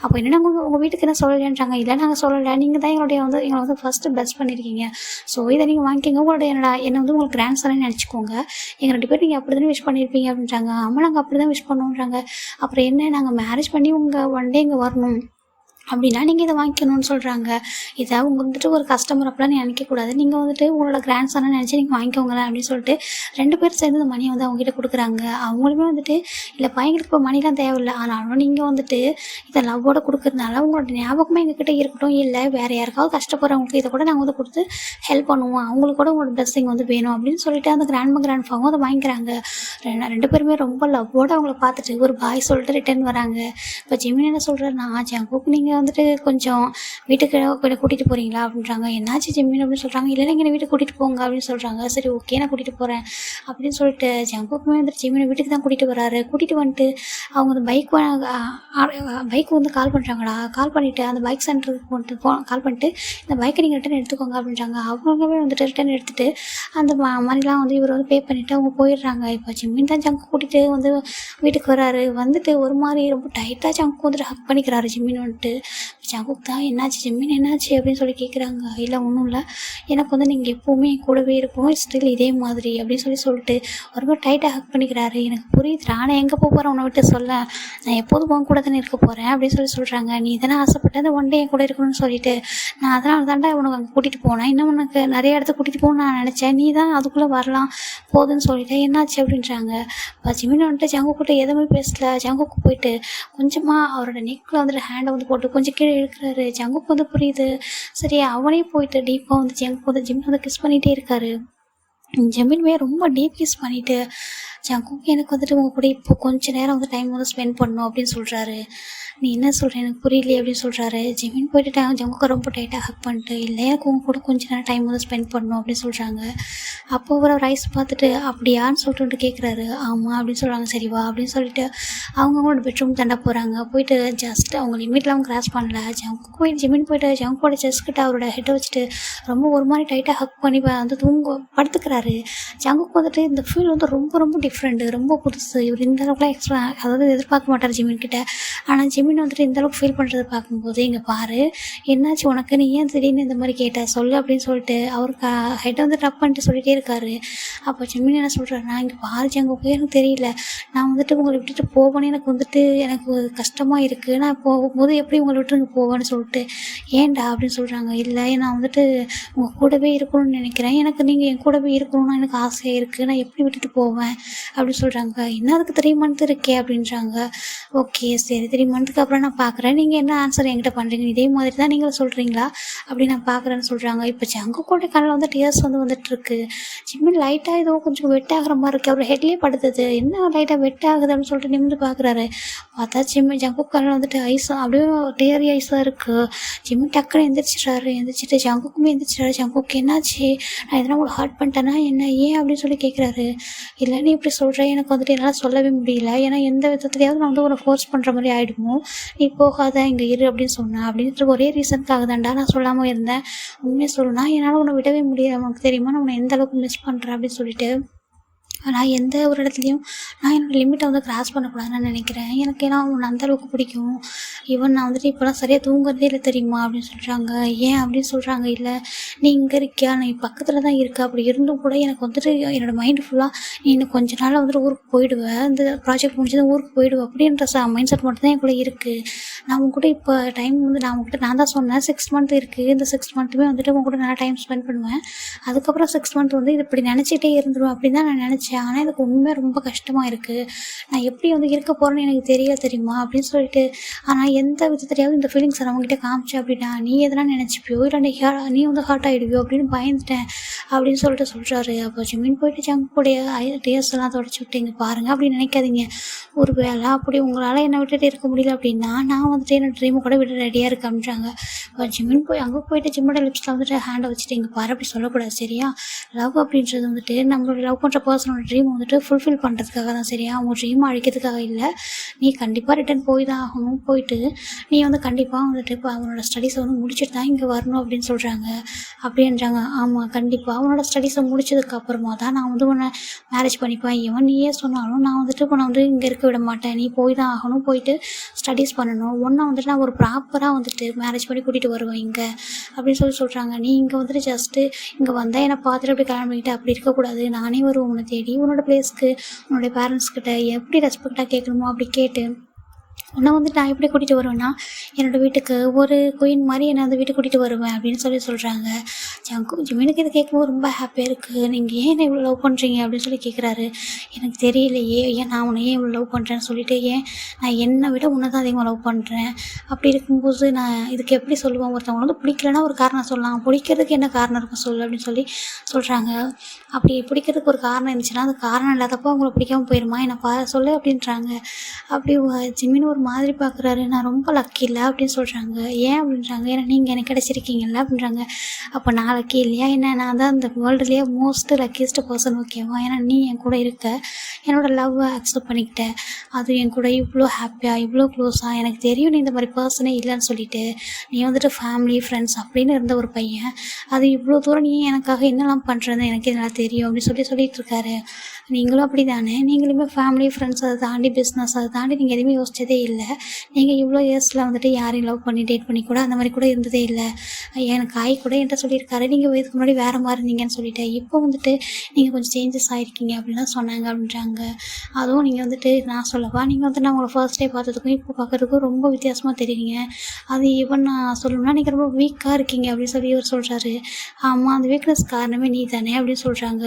அப்போ என்ன உங்கள் வீட்டுக்கு என்ன சொல்லலைன்றாங்க. இல்லை நாங்கள் சொல்லலை, நீங்கள் தான் எங்களை வந்து ஃபஸ்ட்டு ப்ளஸ் பண்ணியிருக்கீங்க, ஸோ இதை நீங்கள் வாங்கிக்கோங்க, உங்களோட என்னை வந்து உங்களுக்கு கிராண்ட் சன்னு நினச்சிக்கோங்க, எங்கள் 2 பேரும் நீங்கள் அப்படி தானே விஷ் பண்ணியிருப்பீங்க அப்படின்றாங்க. ஆமாம் நாங்கள் அப்படி தான் விஷ் பண்ணுவோன்றாங்க. அப்புறம் என்ன நாங்கள் மேரேஜ் பண்ணி உங்கள் ஒன் டே இங்கே வரணும் அப்படின்னா நீங்கள் இதை வாங்கிக்கணும்னு சொல்கிறாங்க. இதை அவங்க வந்துட்டு ஒரு கஸ்டமர் அப்படிலாம் நினைக்கக்கூடாது, நீங்கள் வந்துட்டு உங்களோட கிராண்ட் சன்னு நினச்சி நீங்கள் வாங்கிக்கோங்களேன் அப்படின்னு சொல்லிட்டு 2 பேர் சேர்ந்து இந்த மணியை வந்து அவங்ககிட்ட கொடுக்குறாங்க. அவங்களுமே வந்துட்டு இல்லை பையங்களுக்கு இப்போ மணிலாம் தேவையில்லை, ஆனாலும் நீங்கள் வந்துட்டு இதை லவ்வோட கொடுக்குறதுனால உங்களோட ஞாபகமாக எங்ககிட்ட இருக்கட்டும், இல்லை வேறு யாருக்காவது கஷ்டப்படுறவங்களுக்கு இதை கூட நாங்கள் வந்து கொடுத்து ஹெல்ப் பண்ணுவோம், அவங்களுக்கு கூட உங்களோட பிளெஸ்ஸிங் வந்து வேணும் அப்படின்னு சொல்லிட்டு அந்த கிராண்ட்ஃபாவும் அதை வாங்கிக்கிறாங்க. 2 பேருமே ரொம்ப லவ்வோடு அவங்கள பார்த்துட்டு ஒரு பாய் சொல்லிட்டு ரிட்டர்ன் வராங்க. இப்போ ஜிமின் என்ன சொல்கிறேன்னா, ஜங்குக்கு நீங்கள் வந்துட்டு கொஞ்சம் வீட்டுக்கு கொஞ்சம் கூட்டிகிட்டு போகிறீங்களா அப்படின்றாங்க. என்னாச்சு ஜிம்மின் அப்படின்னு சொல்கிறாங்க. இல்லை இங்கே வீட்டுக்கு கூட்டிகிட்டு போங்க அப்படின்னு சொல்கிறாங்க. சரி ஓகே நான் கூட்டிகிட்டு போகிறேன் அப்படின்னு சொல்லிட்டு ஜங்குக்குமே வந்துட்டு ஜிம்மினை வீட்டுக்கு தான் கூட்டிகிட்டு வராரு. கூட்டிகிட்டு வந்துட்டு அவங்க அந்த பைக்கு வந்து கால் பண்ணுறாங்களா, கால் பண்ணிவிட்டு அந்த பைக் சென்டருக்கு வந்துட்டு கால் பண்ணிட்டு இந்த பைக்கை நீங்கள் ரிட்டன் எடுத்துக்கோங்க அப்படின்றாங்க. அவங்களுமே வந்துட்டு ரிட்டன் எடுத்துகிட்டு அந்த மணிலாம் வந்து இவர் வந்து பே பண்ணிவிட்டு அவங்க போயிடுறாங்க. இப்போ ஜிம்மின் தான் ஜங்கு கூட்டிகிட்டு வந்து வீட்டுக்கு வராரு. வந்துட்டு ஒரு மாதிரி ரொம்ப டைட்டாக ஜங்கு வந்துட்டு ஹக் பண்ணிக்கிறாரு ஜிம்மின் வந்துட்டு. ஜங்குக் தான் என்னாச்சு ஜிமின் என்னாச்சு அப்படின்னு சொல்லி கேட்குறாங்க. இல்லை ஒன்றும் இல்லை, எனக்கு வந்து நீங்கள் எப்போவுமே என் கூடவே இருக்கணும், ஸ்டில் இதே மாதிரி அப்படின்னு சொல்லிட்டு ரொம்ப டைட்டாக ஹக் பண்ணிக்கிறாரு. எனக்கு புரியுதுடா, நான் எங்கே போகிறேன் உன்னை விட்டு சொல்ல, நான் எப்போதும் உன் கூட தானே இருக்க போகிறேன் அப்படின்னு சொல்கிறாங்க. நீ தானே ஆசைப்பட்ட அந்த ஒன் டே என் கூட இருக்கணும்னு சொல்லிட்டு, நான் அதனால தாண்டா உனக்கு அங்கே கூட்டிகிட்டு போனேன், இன்னும் உனக்கு நிறைய இடத்துக்கு கூட்டிகிட்டு போகணும்னு நான் நினச்சேன், நீ தான் அதுக்குள்ளே வரலாம் போதுன்னு சொல்லிட்டு என்னாச்சு அப்படின்றாங்க. ஜிமின் வந்துட்டு ஜங்குக் கிட்ட எதுவுமே பேசல. ஜங்குக்கு போயிட்டு கொஞ்சமாக அவரோட நெக்கில் வந்துட்டு ஹேண்டை வந்து போட்டு கொஞ்சம் கீழே இழுக்கிறாரு. ஜங்குக்கு வந்து புரியுது. சரி அவனே போயிட்டு டீப்பாக வந்து ஜங்குக்கு வந்து ஜிமின் வந்து கிஸ் பண்ணிகிட்டே இருக்காரு. ஜிமின்மே ரொம்ப டீப் கிஸ் பண்ணிவிட்டு, ஜங்குக் எனக்கு வந்துட்டு உங்கள் கூட இப்போ கொஞ்சம் நேரம் வந்து டைம் வந்து ஸ்பெண்ட் பண்ணணும் அப்படின்னு சொல்கிறாரு. நீ என்ன சொல்கிற எனக்கு புரியலையே அப்படின்னு சொல்கிறாரு. ஜிமின் போயிட்டு ஜங்குக்கை ரொம்ப டைட்டாக ஹக் பண்ணிட்டு, இல்லை எனக்கு உங்கள் கூட கொஞ்சம் நேரம் டைம் வந்து ஸ்பெண்ட் பண்ணணும் அப்படின்னு சொல்கிறாங்க. அப்போ அவர் ரைஸ் பார்த்துட்டு அப்படியான்னு சொல்லிட்டு கேட்குறாரு. ஆமாம் அப்படின்னு சொல்கிறாங்க. சரி வா அப்படின்னு சொல்லிட்டு அவங்களோட பெட்ரூம் தண்ட போகிறாங்க. போயிட்டு ஜஸ்ட் அவங்க லிமிட்டில் அவங்க கிராஸ் பண்ணல. ஜங்குக்கு போயிட்டு ஜிமின் போயிட்டு ஜங்குக்கோட செஸ்கிட்ட அவரோட ஹெட்டை வச்சுட்டு ரொம்ப ஒரு மாதிரி டைட்டாக ஹக் பண்ணி வந்து படுத்துக்கிறாரு. ஜங்குக்கு வந்துட்டு இந்த ஃபீல் வந்து ரொம்ப ரொம்ப டிஃப்ரெண்ட்டு, ரொம்ப புதுசு. இவர் இந்த அளவுக்குலாம் அதாவது எதிர்பார்க்க மாட்டார் ஜிமின்கிட்ட. ஆனால் ஜிமின் வந்துட்டு இந்த அளவுக்கு ஃபீல் பண்ணுறதை பார்க்கும்போது, இங்கே பாரு என்னாச்சு உனக்கு, நீ ஏன் திடீர்னு இந்த மாதிரி கேட்ட சொல்லு அப்படின்னு சொல்லிட்டு அவருக்கு ஹெட்டை வந்து டப் பண்ணிட்டு சொல்லிகிட்டே இருக்காரு. அப்போ ஜிமின் என்ன சொல்கிறாருன்னா, இங்கே பாரு ஜங்குக்கு எனக்கு தெரியல, நான் வந்துட்டு உங்களை விட்டுட்டு போவேன்னு எனக்கு கஷ்டமாக இருக்குது, நான் போகும்போது எப்படி உங்களை விட்டு இங்கே போவேன்னு சொல்லிட்டு, ஏன்டா அப்படின்னு சொல்கிறாங்க. இல்லை நான் வந்துட்டு உங்கள் கூடவே இருக்கணும்னு நினைக்கிறேன், எனக்கு நீங்கள் என் கூடவே இருக்கணும்னு எனக்கு ஆசையாக இருக்குது, நான் எப்படி விட்டுட்டு போவேன் அப்படின்னு சொல்கிறாங்க. என்ன அதுக்கு 3 மந்த் இருக்கே அப்படின்றாங்க. ஓகே சரி 3 மந்த்துக்கு அப்புறம் நான் பார்க்குறேன், நீங்கள் என்ன ஆன்சர் என்கிட்ட பண்ணுறீங்க, இதே மாதிரி தான் நீங்களும் சொல்கிறீங்களா அப்படி நான் பார்க்குறேன்னு சொல்கிறாங்க. இப்போ ஜங்குக்கோட கண்ணில் வந்து டியர்ஸ் வந்துட்டுருக்கு. ஜிமின் லைட்டாக ஏதோ கொஞ்சம் வெட் ஆகிற மாதிரி இருக்குது. அவர் ஹெட்லேயே படுத்துது, என்ன லைட்டாக வெட் ஆகுது அப்படின்னு சொல்லிட்டு நிமிந்து பார்க்குறாரு. பார்த்தா ஜங்குக் கண்ணில் வந்துட்டு ஐஸாக அப்படியே டேரி ஐஸாக இருக்குது. ஜிமின் டக்குன்னு எந்திரிச்சிட்டு ஜங்குக்குமே எந்திரிச்சிட்டாரு. ஜங்குக்கு என்னாச்சு, நான் எதனா உங்களுக்கு ஹர்ட் பண்ணிட்டேன்னா என்ன, ஏன் அப்படின்னு சொல்லி கேட்குறாரு. இல்லை நீ இப்படி சொல்கிறேன், எனக்கு வந்துட்டு என்னால் சொல்லவே முடியல, ஏன்னா எந்த விதத்துலையாவது நான் வந்து உன்னை ஃபோர்ஸ் பண்ணுற மாதிரி ஆகிடுமோ, நீ போகாத இங்கே இரு அப்படின்னு சொன்னேன். அப்படின்ற ஒரே ரீசனுக்காக தான்டா நான் சொல்லாமல் இருந்தேன். உண்மையை சொல்லணும்னா என்னால் உன்னை விடவே முடியல, உனக்கு தெரியுமா நான் உன்னை எந்த அளவுக்கு மிஸ் பண்ணுறேன் அப்படின்னு சொல்லிட்டு, நான் எந்த ஒரு இடத்துலையும் நான் என்னோடய லிமிட்டை வந்து கிராஸ் பண்ணக்கூடாதுன்னு நினைக்கிறேன். எனக்கு ஏன்னா உன்னை அந்தளவுக்கு பிடிக்கும். ஈவன் நான் வந்துட்டு இப்போலாம் சரியாக தூங்குறதே இல்லை தெரியுமா அப்படின்னு சொல்கிறாங்க. ஏன் அப்படின்னு சொல்கிறாங்க. இல்லை நீ இங்கே இருக்கியா, நீ பக்கத்தில் தான் இருக்கா, அப்படி இருந்தும் கூட எனக்கு வந்துட்டு என்னோடய மைண்டு ஃபுல்லாக நீ இன்னும் கொஞ்ச நாள் வந்துட்டு ஊருக்கு போயிடுவேன், இந்த ப்ராஜெக்ட் முடிஞ்சது ஊருக்கு போயிடுவேன் அப்படின்ற மைண்ட் செட் மட்டும் தான் என் இருக்குது. நான் உங்க கூட இப்போ டைம் வந்து நான் தான் சொன்னேன் 6 மந்த் இருக்குது, இந்த 6 மந்த்துமே வந்துட்டு உங்க கூட நல்லா டைம் ஸ்பெண்ட் பண்ணுவேன், அதுக்கப்புறம் 6 மந்த் வந்து இது இப்படி நினச்சிட்டே இருந்துருவேன் அப்படின்னு தான் நான் நினச்சேன். ஆனால் எனக்கு உண்மையாக ரொம்ப கஷ்டமாக இருக்குது, நான் எப்படி வந்து இருக்க போகிறேன்னு எனக்கு தெரியுமா அப்படின்னு சொல்லிட்டு, ஆனால் எந்த விதத்துலையாவது இந்த ஃபீலிங்ஸை நான் அவங்ககிட்ட காமிச்சேன் அப்படின்னா நீ எதனா நினச்சிப்பியோ, இல்லை நீ வந்து ஹார்ட் ஆகிடுவியோ அப்படின்னு பயந்துட்டேன் அப்படின்னு சொல்லிட்டு சொல்கிறாரு. அப்போ ஜிமின் போயிட்டு ஜங்குடைய டேஸ் எல்லாம் தொடச்சி விட்டு, இங்கே பாருங்கள் அப்படி நினைக்காதீங்க, ஒரு வேளை அப்படி உங்களால் என்னை விட்டுட்டு இருக்க முடியல அப்படின்னா நான் வந்துட்டு என்னோட ட்ரீமை கூட விட ரெடியாக இருக்கு அப்படின்றாங்க. இப்போ ஜிமின் அங்கே போயிட்டு ஜிம்மோட லிப்ஸில் வந்துட்டு ஹேண்டை வச்சுட்டு, இங்கே பாரு அப்படி சொல்லக்கூடாது சரியா, லவ் அப்படின்றது வந்துட்டு நம்மளோட லவ் பண்ணுற பர்சனோட ட்ரீம் வந்துட்டு ஃபுல்ஃபில் பண்ணுறதுக்காக தான் சரியா, அவங்க ட்ரீமை அழிக்கிறதுக்காக இல்லை. நீ கண்டிப்பாக ரிட்டன் போய் தான் ஆகணும், போயிட்டு நீ வந்து கண்டிப்பாக வந்துட்டு இப்போ அவனோட ஸ்டடீஸை வந்து முடிச்சுட்டு தான் இங்கே வரணும் அப்படின்னு சொல்கிறாங்க. அப்படின்றாங்க. ஆமாம் கண்டிப்பாக அவனோட ஸ்டடீஸை முடிச்சதுக்கப்புறமா தான் நான் வந்து உன்னை மேரேஜ் பண்ணிப்பேன், இவன் நீயே சொன்னாலும் நான் வந்துட்டு உன்னை வந்து இங்கே இருக்க விட மாட்டேன், நீ போய் தான் ஆகணும், போயிட்டு ஸ்டடீஸ் பண்ணணும், ஒன்றை வந்துட்டு நான் ஒரு ப்ராப்பராக வந்துட்டு மேரேஜ் பண்ணி கூட்டிகிட்டு வருவேன் இங்கே அப்படின்னு சொல்கிறாங்க. நீ இங்கே வந்துட்டு ஜஸ்ட்டு இங்கே வந்தால் என்னை பார்த்துட்டு அப்படி கல்யாணம் பண்ணிக்கிட்டு அப்படி இருக்கக்கூடாது, நானே வருவேன் உன்னை தேடி, உன்னோட பிளேஸ்க்கு உன்னோடைய பேரண்ட்ஸ்கிட்ட எப்படி ரெஸ்பெக்டாக கேட்கணுமோ அப்படி கேட்டு உன்னை வந்துட்டு நான் எப்படி கூட்டிகிட்டு வருவேன்னா என்னோடய வீட்டுக்கு ஒரு குயின் மாதிரி என்னை வந்து வீட்டுக்கு கூட்டிகிட்டு வருவேன் அப்படின்னு சொல்கிறாங்க. ஜிமினுக்கு இதை கேட்கும்போது ரொம்ப ஹாப்பியாக இருக்குது. நீங்கள் ஏன் என்னை இவ்வளோ லவ் பண்ணுறீங்க அப்படின்னு சொல்லி கேட்குறாரு. எனக்கு தெரியலையே, ஏன் நான் உன்னை ஏன் இவ்வளோ லவ் பண்ணுறேன்னு சொல்லிட்டு, ஏன் நான் என்னை விட உன்னை தான் அதிகமாக லவ் பண்ணுறேன், அப்படி இருக்கும்போது நான் இதுக்கு எப்படி சொல்லுவேன், ஒருத்தவங்க வந்து பிடிக்கலன்னா ஒரு காரணம் சொல்லலாம், பிடிக்கிறதுக்கு என்ன காரணம் இருக்கும் சொல்லு அப்படின்னு சொல்கிறாங்க. அப்படி பிடிக்கிறதுக்கு ஒரு காரணம் இருந்துச்சுன்னா அது காரணம் இல்லாதப்போ அவங்கள பிடிக்காமல் போயிடுமா, என்னை சொல்லு அப்படின்றாங்க. அப்படி ஜிமின் ஒரு மாதிரி பார்க்குறாரு. நான் ரொம்ப லக்கி இல்லை அப்படின்னு சொல்கிறாங்க. ஏன் அப்படின்றாங்க. ஏன்னா நீங்கள் எனக்கு கிடச்சிருக்கீங்கல்ல அப்படின்றாங்க. அப்போ நான் நான் லக்கி இல்லையா என்ன? நான் தான் இந்த வேர்ல்டுலேயே மோஸ்ட் லக்கியஸ்ட் பர்சன் ஓகேவா? ஏன்னா நீ என் கூட இருக்க, என்னோடய லவ்வை அக்செப்ட் பண்ணிக்கிட்ட, அது என் கூட இவ்வளோ ஹாப்பியாக இவ்வளோ க்ளோஸாக. எனக்கு தெரியும் நீ இந்த மாதிரி பர்சனே இல்லைன்னு சொல்லிட்டு, நீ வந்துட்டு ஃபேமிலி ஃப்ரெண்ட்ஸ் அப்படின்னு இருந்த ஒரு பையன், அது இவ்வளோ தூரம் நீ எனக்காக என்னெல்லாம் பண்ணுறதுன்னு எனக்கு நல்லா தெரியும் அப்படின்னு சொல்லிட்டு இருக்காரு. நீங்களும் அப்படி தானே? நீங்களுமே ஃபேமிலி ஃப்ரெண்ட்ஸ் அதை தாண்டி பிஸ்னஸ் அதை தாண்டி நீங்கள் எதுவுமே யோசிச்சதே இல்லை. நீங்கள் இவ்வளோ இயர்ஸில் வந்துட்டு யாரையும் லவ் பண்ணி டேட் பண்ணி கூட அந்த மாதிரி கூட இருந்ததே இல்லை. எனக்கு ஆய் கூட என்கிட்ட சொல்லியிருக்காரு, நீங்கள் இதுக்கு முன்னாடி வேறு மாதிரி இருந்தீங்கன்னு சொல்லிட்டு, இப்போ வந்துட்டு நீங்கள் கொஞ்சம் சேஞ்சஸ் ஆகிருக்கீங்க அப்படின்லாம் சொன்னாங்க அப்படின்றாங்க. அதுவும் நீங்கள் வந்துட்டு நான் சொல்லவா, நீங்கள் வந்துட்டு நான் உங்களை ஃபர்ஸ்ட் டே பார்த்ததுக்கும் இப்போ பார்க்குறதுக்கும் ரொம்ப வித்தியாசமாக தெரியுங்க. அது ஈவன் நான் சொல்லணும்னா நீங்கள் ரொம்ப வீக்காக இருக்கீங்க அப்படின்னு சொல்லி இவர் சொல்கிறாரு. ஆமாம், அந்த வீக்னஸ் காரணமே நீ தானே அப்படின்னு சொல்கிறாங்க.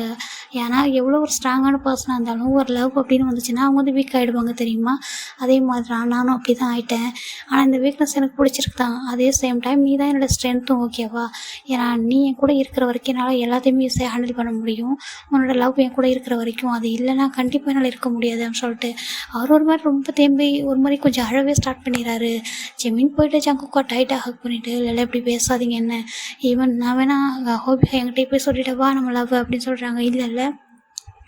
ஏன்னா எவ்வளோ ஒரு ஸ்ட்ராங்கான பர்சனாக இருந்தாலும் ஒரு லவ் அப்படின்னு வந்துச்சுன்னா அவங்க வந்து வீக் ஆகிடுவாங்க தெரியுமா? அதே மாதிரி தான் நானும் அப்படி தான் ஆகிட்டேன். ஆனால் இந்த வீக்னஸ் எனக்கு பிடிச்சிருக்கு தான். அதே சேம் டைம் நீ தான் என்னோடய ஸ்ட்ரென்த்தும் ஓகேவா? ஏன்னா நீ என் கூட இருக்கிற வரைக்கும் என்னால் எல்லாத்தையுமே ஈஸியாக ஹேண்டில் பண்ண முடியும். உன்னோட லவ் என் கூட இருக்கிற வரைக்கும் அது இல்லைன்னா கண்டிப்பாக என்னால் இருக்க முடியாது அப்படின்னு சொல்லிட்டு அவர் ஒரு மாதிரி ரொம்ப தேம்பி ஒரு மாதிரி கொஞ்சம் அழவே ஸ்டார்ட் பண்ணிடுறாரு. ஜெமீன் போயிட்டு ஜங்குக்கா டைட்டாக ஹக் பண்ணிவிட்டு, இல்லை இப்படி பேசாதீங்க என்ன, ஈவன் நான் வேணா ஹோபி என்கிட்ட போய் சொல்லிட்டவா நம்ம லவ் அப்படின்னு சொல்கிறாங்க. இல்லை